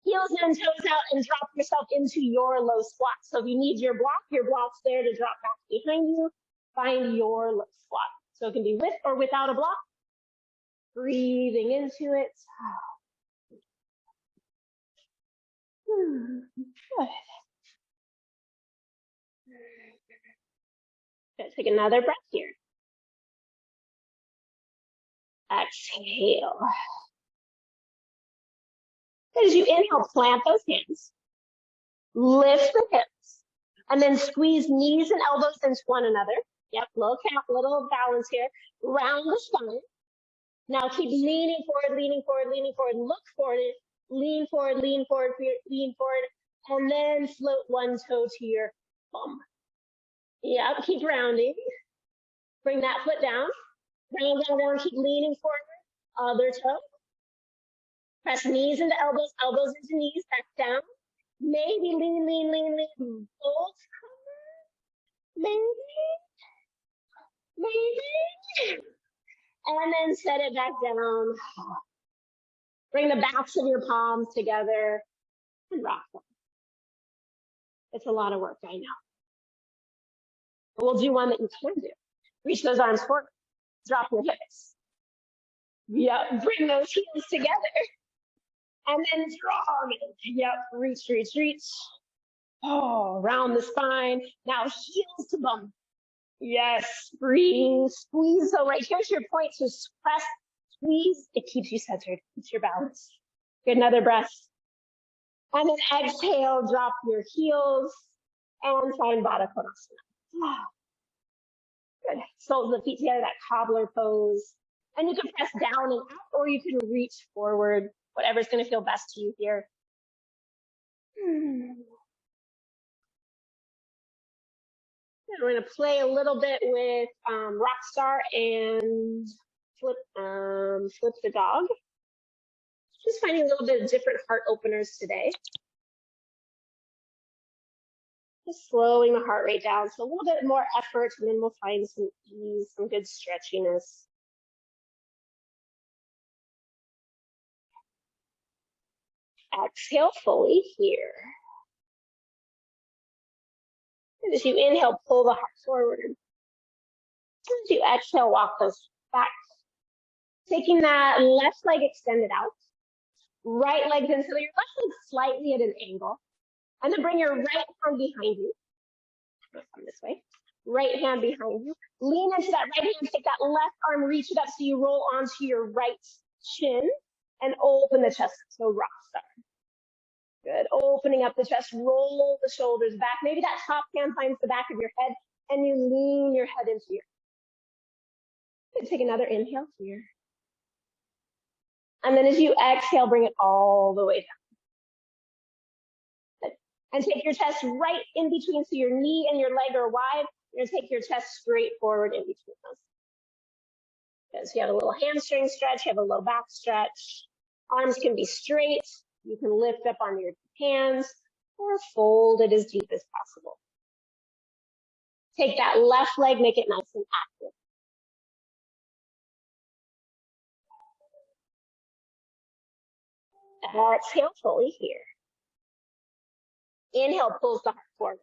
Heels and toes out and drop yourself into your low squat. So if you need your block's there to drop back behind you. Find your low squat. So it can be with or without a block. Breathing into it. Good. Good. Take another breath here. Exhale. As you inhale, plant those hands. Lift the hips. And then squeeze knees and elbows into one another. Yep, little balance here. Round the spine. Now keep leaning forward, leaning forward, leaning forward. Look forward. Lean forward, lean forward, lean forward. And then float one toe to your bum. Yep, keep rounding. Bring that foot down. Round, down, down. Keep leaning forward. Other toe. Press knees into elbows, elbows into knees. Back down. Maybe lean, lean, lean, lean. Both maybe. And then set it back down. Bring the backs of your palms together and rock them. It's a lot of work, I know. But we'll do one that you can do. Reach those arms forward. Drop your hips. Yep, bring those heels together. And then draw them. Yep, reach, reach, reach. Oh, round the spine. Now heels to bum. Yes, breathe, squeeze. So right here's your point. So press, squeeze. It keeps you centered. Keeps your balance. Good, another breath. And then exhale, drop your heels and find Baddha Konasana. Good. Soles of the feet together, that cobbler pose. And you can press down and up, or you can reach forward, whatever's going to feel best to you here. We're going to play a little bit with Rockstar and Flip the Dog. Just finding a little bit of different heart openers today. Just slowing the heart rate down. So a little bit more effort, and then we'll find some ease, some good stretchiness. Exhale fully here. And as you inhale, pull the heart forward. As you exhale, walk those back. Taking that left leg extended out. Right leg's in, so your left leg's slightly at an angle. And then bring your right hand behind you. Come this way. Right hand behind you. Lean into that right hand. Take that left arm, reach it up so you roll onto your right shin and open the chest. So Rockstar. Good. Opening up the chest. Roll the shoulders back. Maybe that top hand finds the back of your head and you lean your head into your. Take another inhale here. And then as you exhale, bring it all the way down. And take your chest right in between, so your knee and your leg are wide. You're going to take your chest straight forward in between those. Okay, so you have a little hamstring stretch, you have a low back stretch. Arms can be straight. You can lift up on your hands or fold it as deep as possible. Take that left leg, make it nice and active. Exhale fully here. Inhale, pulls the heart forward.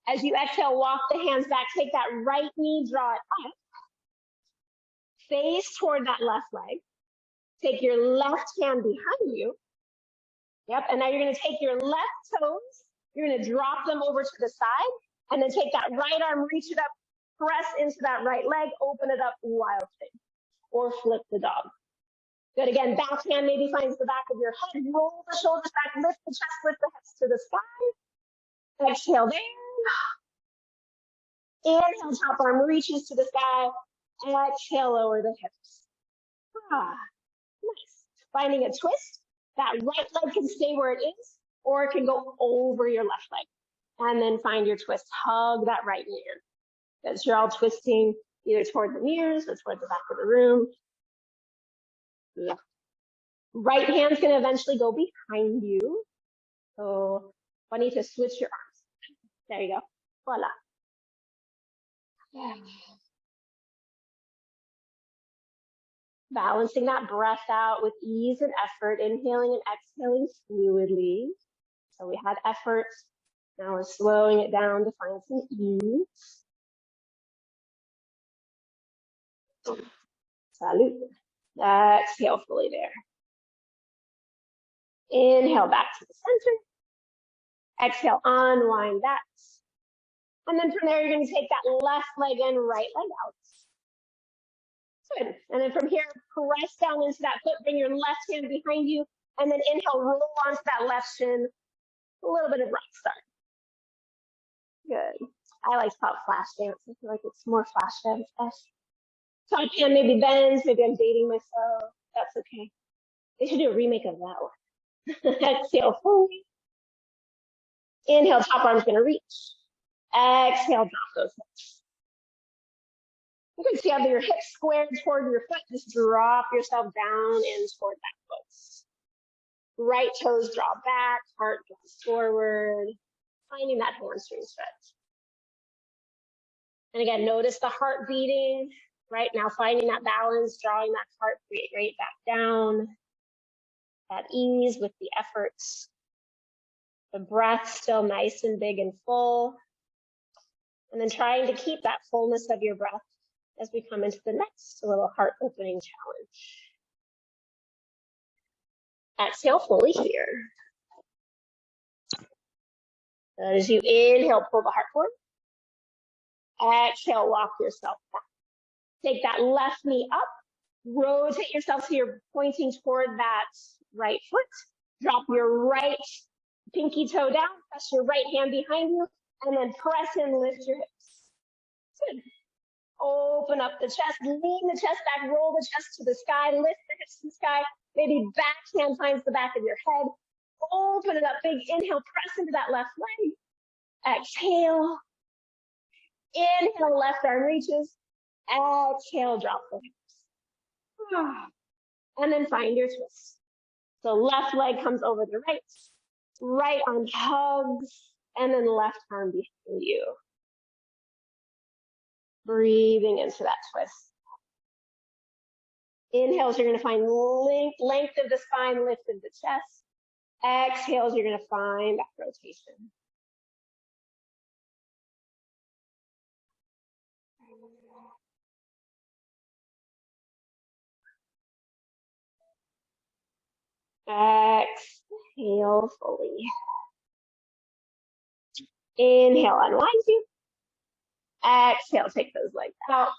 As you exhale, walk the hands back. Take that right knee, draw it up. Face toward that left leg. Take your left hand behind you. Yep, and now you're going to take your left toes. You're going to drop them over to the side. And then take that right arm, reach it up, press into that right leg, open it up, wild thing. Or flip the dog. Good, again, back hand maybe finds the back of your head. Roll the shoulders back, lift the chest, lift the hips to the sky. Exhale there. Inhale, top arm reaches to the sky. Exhale, lower the hips. Nice. Finding a twist. That right leg can stay where it is, or it can go over your left leg. And then find your twist. Hug that right knee. As you're all twisting either toward the mirrors or toward the back of the room. Yeah. Right hand's going to eventually go behind you. So funny to switch your arms. There you go. Voila. Yeah. Balancing that breath out with ease and effort, inhaling and exhaling fluidly. So we had effort. Now we're slowing it down to find some ease. Salute. Exhale fully there. Inhale back to the center. Exhale, unwind that. And then from there, you're going to take that left leg in, right leg out. Good. And then from here, press down into that foot, bring your left hand behind you, and then inhale, roll onto that left shin. A little bit of rock start. Good. I like to call it flash dance. I feel like it's more flash dance. Top hand maybe bends. Maybe I'm dating myself. That's okay. They should do a remake of that one. Exhale fully. Inhale, top arm's going to reach. Exhale, drop those hips. Okay, so you have your hips squared toward your foot. Just drop yourself down and toward that foot. Right toes draw back, heart draws forward, finding that hamstring stretch. And again, notice the heart beating, right? Now finding that balance, drawing that heart rate back down. That ease with the efforts. The breath still nice and big and full. And then trying to keep that fullness of your breath as we come into the next little heart opening challenge. Exhale fully here. As you inhale, pull the heart forward. Exhale, walk yourself back. Take that left knee up. Rotate yourself so you're pointing toward that right foot. Drop your right pinky toe down. Press your right hand behind you. And then press and lift your hips. Good. Open up the chest. Lean the chest back. Roll the chest to the sky. Lift the hips to the sky. Maybe back hand finds the back of your head. Open it up big. Inhale. Press into that left leg. Exhale. Inhale. Left arm reaches. Exhale. Drop the hips. And then find your twist. So left leg comes over the right. Right arm hugs. And then left arm behind you. Breathing into that twist. Inhales, you're going to find length of the spine, lift of the chest. Exhales, you're going to find that rotation. Exhale fully. Inhale, unwind you. Exhale, take those legs out.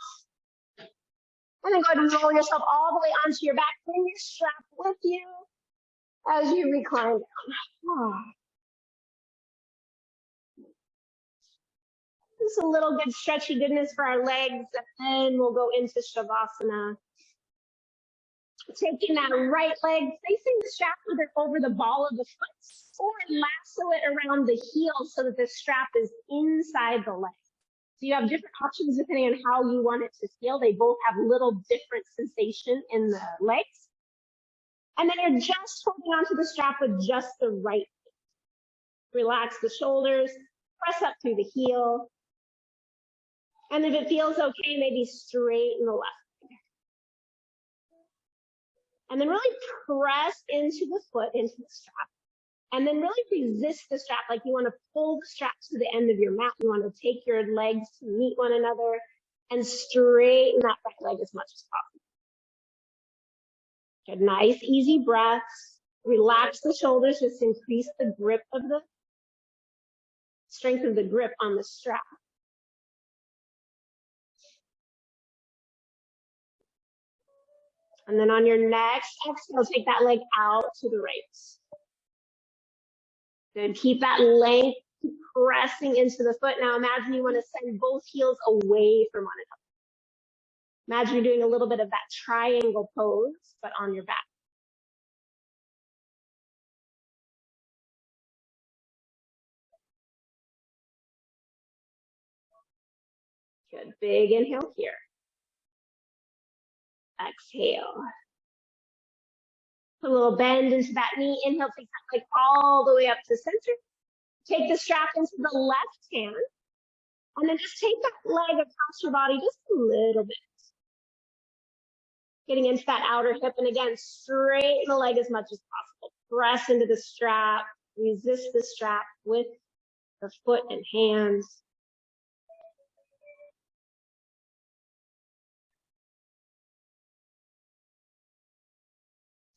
And then go ahead and roll yourself all the way onto your back. Bring your strap with you as you recline down. Just a little good stretchy goodness for our legs, and then we'll go into Shavasana. Taking that right leg, facing the strap either over the ball of the foot or lasso it around the heel so that the strap is inside the leg. So you have different options depending on how you want it to feel. They both have little different sensation in the legs. And then you're just holding onto the strap with just the right hand. Relax the shoulders, press up through the heel. And if it feels okay, maybe straighten the left. And then really press into the foot, into the strap. And then really resist the strap, like you want to pull the strap to the end of your mat. You want to take your legs to meet one another and straighten that back leg as much as possible. Good, nice, easy breaths. Relax the shoulders, just increase the grip of the strength of the grip on the strap. And then on your next exhale, take that leg out to the right. Good, keep that length Pressing into the foot. Now imagine you want to send both heels away from one another. Imagine you're doing a little bit of that triangle pose, but on your back. Good. Big inhale here. Exhale. Put a little bend into that knee. Inhale, take that leg all the way up to center. Take the strap into the left hand. And then just take that leg across your body just a little bit. Getting into that outer hip. And again, straighten the leg as much as possible. Press into the strap. Resist the strap with the foot and hands.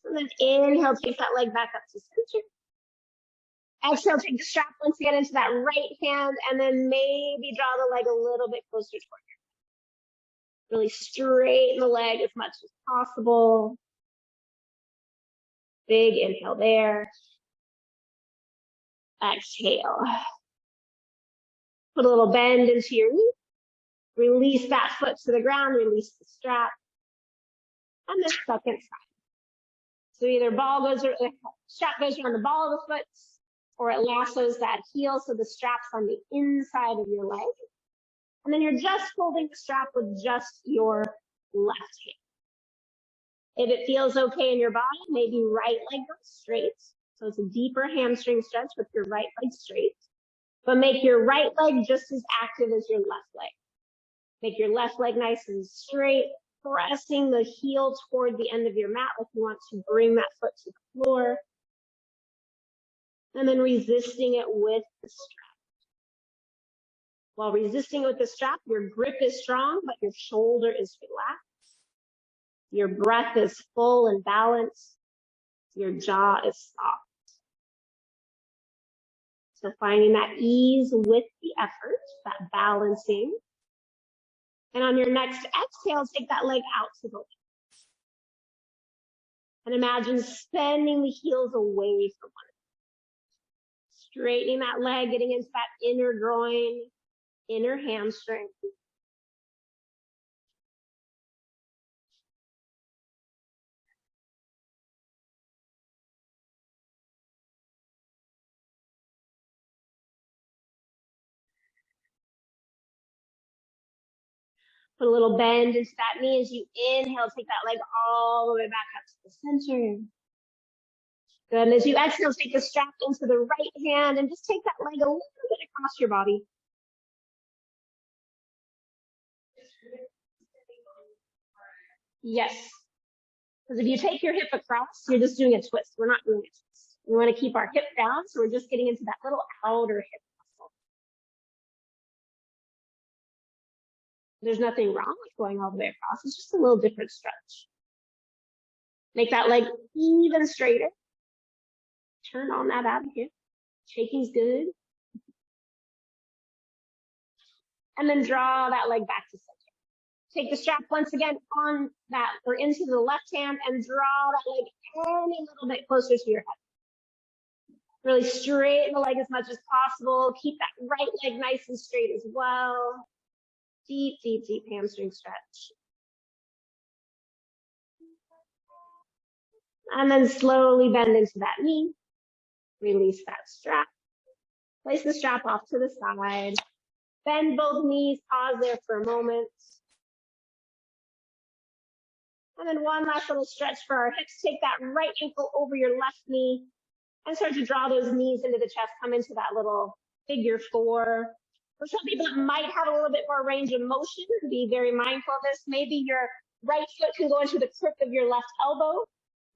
And then inhale, take that leg back up to center. Exhale, take the strap once again into that right hand, and then maybe draw the leg a little bit closer toward you. Really straighten the leg as much as possible. Big inhale there. Exhale. Put a little bend into your knee. Release that foot to the ground. Release the strap. And the second side. So either strap goes around the ball of the foot, or it lassos that heel so the strap's on the inside of your leg. And then you're just holding the strap with just your left hand. If it feels okay in your body, maybe right leg goes straight. So it's a deeper hamstring stretch with your right leg straight. But make your right leg just as active as your left leg. Make your left leg nice and straight, pressing the heel toward the end of your mat like you want to bring that foot to the floor. And then resisting it with the strap. While resisting with the strap, your grip is strong, but your shoulder is relaxed. Your breath is full and balanced. Your jaw is soft. So finding that ease with the effort, that balancing. And on your next exhale, take that leg out to the left. And imagine sending the heels away from one another. Straightening that leg, getting into that inner groin, inner hamstring. Put a little bend into that knee as you inhale, take that leg all the way back up to the center. Good. And as you exhale, take the strap into the right hand and just take that leg a little bit across your body. Yes. Because if you take your hip across, you're just doing a twist. We're not doing a twist. We want to keep our hip down, so we're just getting into that little outer hip muscle. There's nothing wrong with going all the way across. It's just a little different stretch. Make that leg even straighter. Turn on that ab hip. Shaking's good. And then draw that leg back to center. Take the strap once again on that or into the left hand and draw that leg any little bit closer to your head. Really straighten the leg as much as possible. Keep that right leg nice and straight as well. Deep, deep, deep hamstring stretch. And then slowly bend into that knee. Release that strap. Place the strap off to the side. Bend both knees. Pause there for a moment. And then one last little stretch for our hips. Take that right ankle over your left knee and start to draw those knees into the chest. Come into that little figure four. For some people that might have a little bit more range of motion, be very mindful of this. Maybe your right foot can go into the crook of your left elbow.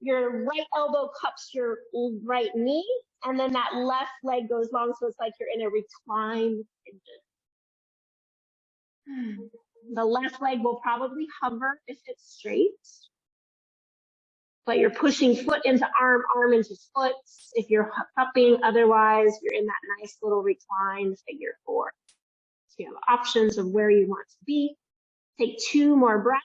Your right elbow cups your right knee, and then that left leg goes long, so it's like you're in a reclined position. The left leg will probably hover if it's straight, but you're pushing foot into arm, arm into foot. If you're cupping, otherwise you're in that nice little reclined figure four. So you have options of where you want to be. Take 2 more breaths.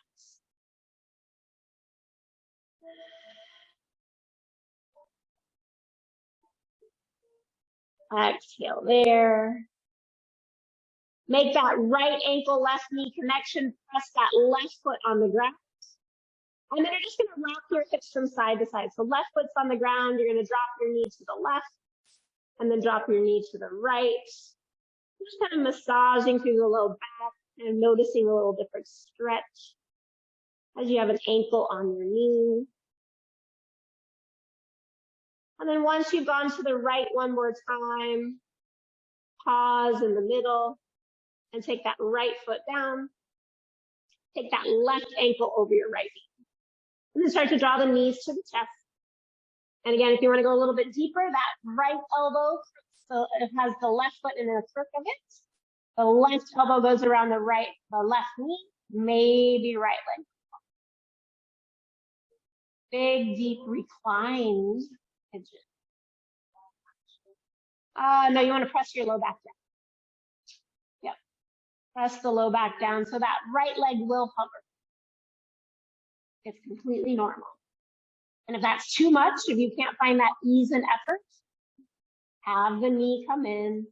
Exhale there. Make that right ankle, left knee connection. Press that left foot on the ground. And then you're just going to rock your hips from side to side. So left foot's on the ground. You're going to drop your knee to the left and then drop your knee to the right. Just kind of massaging through the low back and noticing a little different stretch as you have an ankle on your knee. And then once you've gone to the right one more time, pause in the middle and take that right foot down. Take that left ankle over your right knee. And then start to draw the knees to the chest. And again, if you want to go a little bit deeper, that right elbow, so it has the left foot in the crook of it. The left elbow goes around the left knee, maybe right leg. Big, deep reclined pigeon. No, you want to press your low back down. Yep. Press the low back down so that right leg will hover. It's completely normal. And if that's too much, if you can't find that ease and effort, have the knee come in,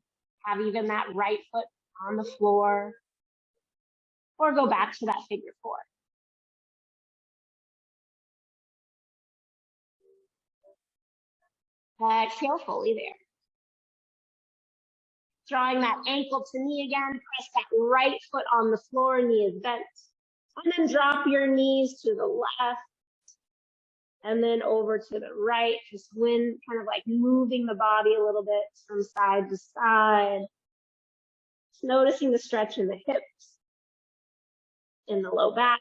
have even that right foot on the floor, or go back to that figure four. Exhale fully there. Drawing that ankle to knee again, press that right foot on the floor, knee is bent. And then drop your knees to the left and then over to the right. Just kind of like moving the body a little bit from side to side. Just noticing the stretch in the hips, in the low back.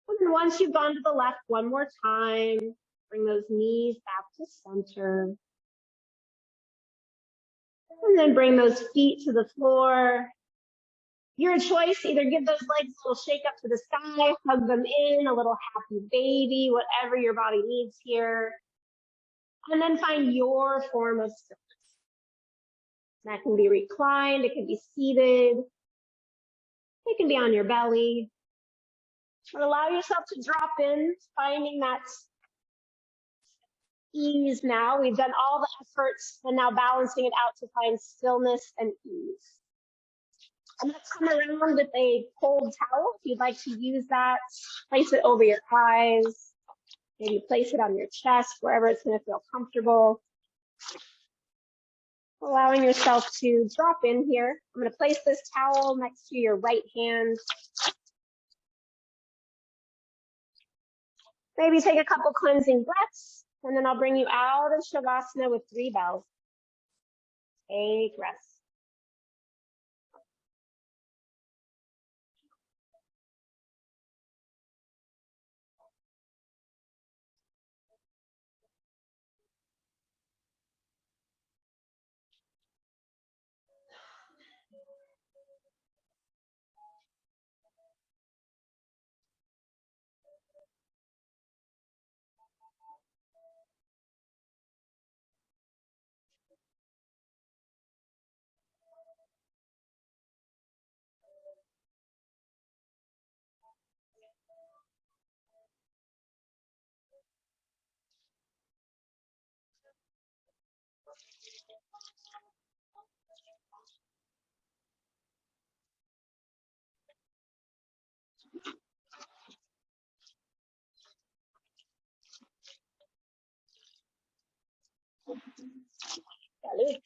And then once you've gone to the left one more time, bring those knees back to center. And then bring those feet to the floor. Your choice, either give those legs a little shake up to the sky, hug them in, a little happy baby, whatever your body needs here. And then find your form of stillness. That can be reclined, it can be seated, it can be on your belly. But allow yourself to drop in, finding that ease now. We've done all the efforts and now balancing it out to find stillness and ease. I'm going to come around with a cold towel. If you'd like to use that, place it over your eyes. Maybe place it on your chest, wherever it's going to feel comfortable. Allowing yourself to drop in here. I'm going to place this towel next to your right hand. Maybe take a couple cleansing breaths, and then I'll bring you out of Shavasana with 3 bells. Take rest. Salud.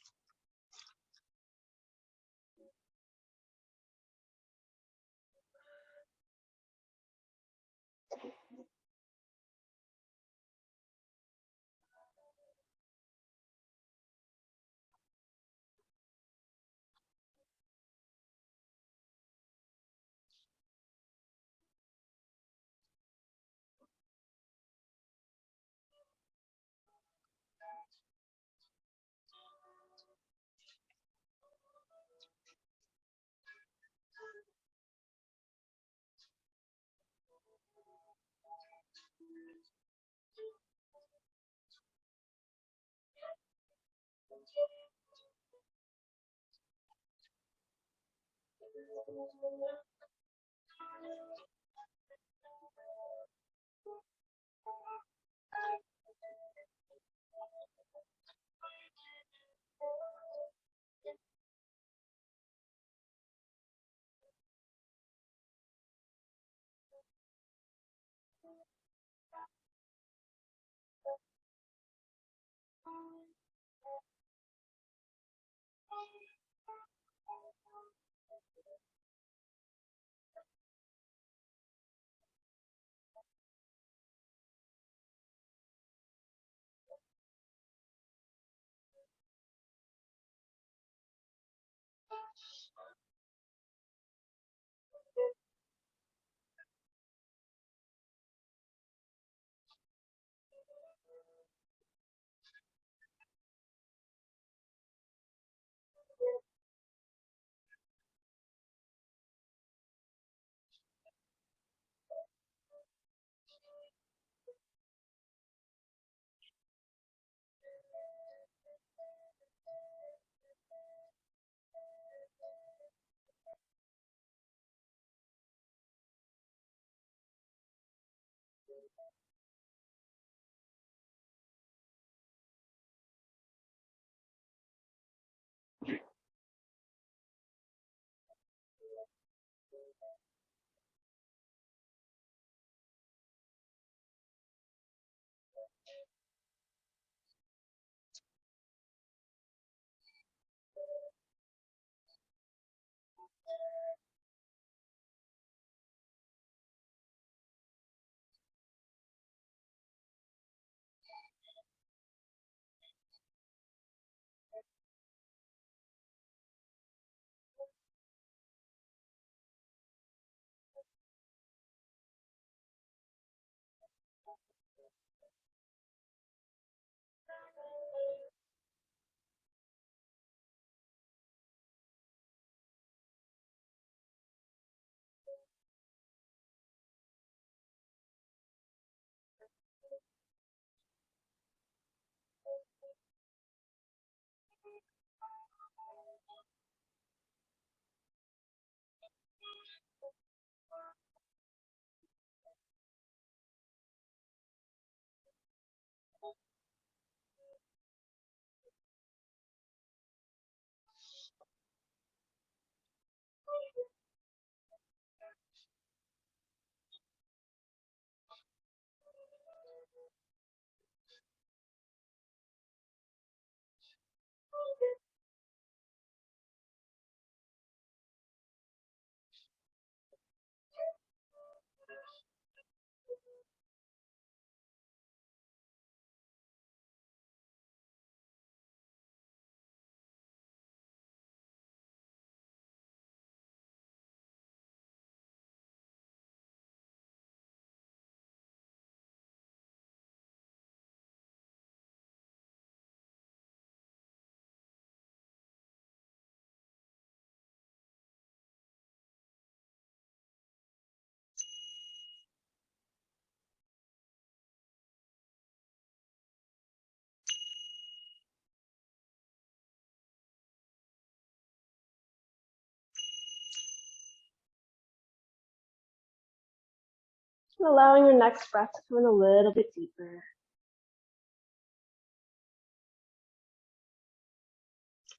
Allowing your next breath to come in a little bit deeper.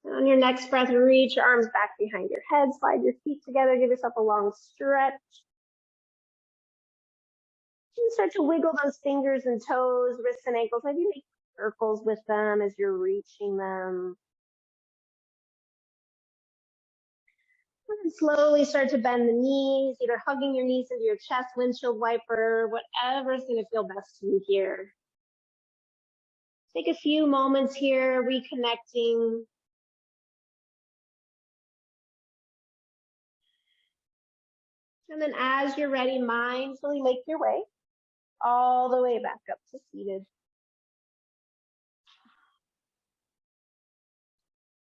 And on your next breath, reach your arms back behind your head, slide your feet together, give yourself a long stretch. And start to wiggle those fingers and toes, wrists and ankles. Maybe make circles with them as you're reaching them. And then slowly start to bend the knees, either hugging your knees into your chest, windshield wiper, whatever's going to feel best to you here. Take a few moments here, reconnecting. And then as you're ready, mindfully make your way all the way back up to seated.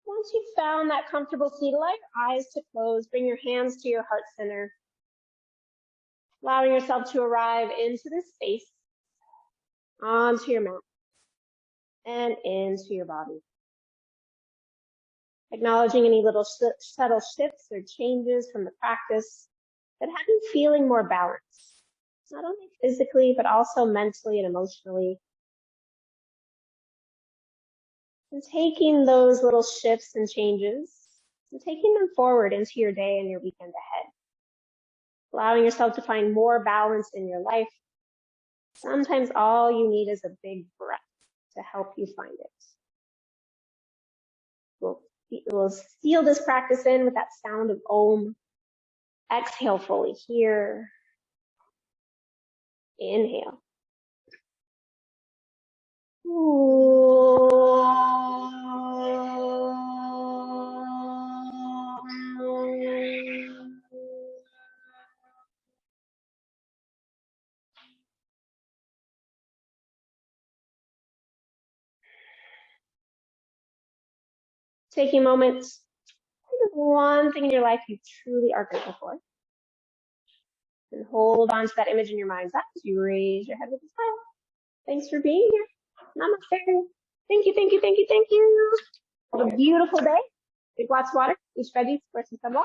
Once you've found that comfortable seat, allow your eyes to close. Bring your hands to your heart center. Allowing yourself to arrive into this space, onto your mat, and into your body. Acknowledging any little subtle shifts or changes from the practice that have you feeling more balanced, not only physically, but also mentally and emotionally. And taking those little shifts and changes and taking them forward into your day and your weekend ahead. Allowing yourself to find more balance in your life. Sometimes all you need is a big breath to help you find it. We'll seal this practice in with that sound of Om. Exhale fully here. Inhale. Taking moments, one thing in your life you truly are grateful for. And hold on to that image in your mind's eye as you raise your head with a smile. Thanks for being here. Namaste. Thank you, thank you, thank you, thank you. Have a beautiful day. Drink lots of water. Eat veggies, wear some sunblock.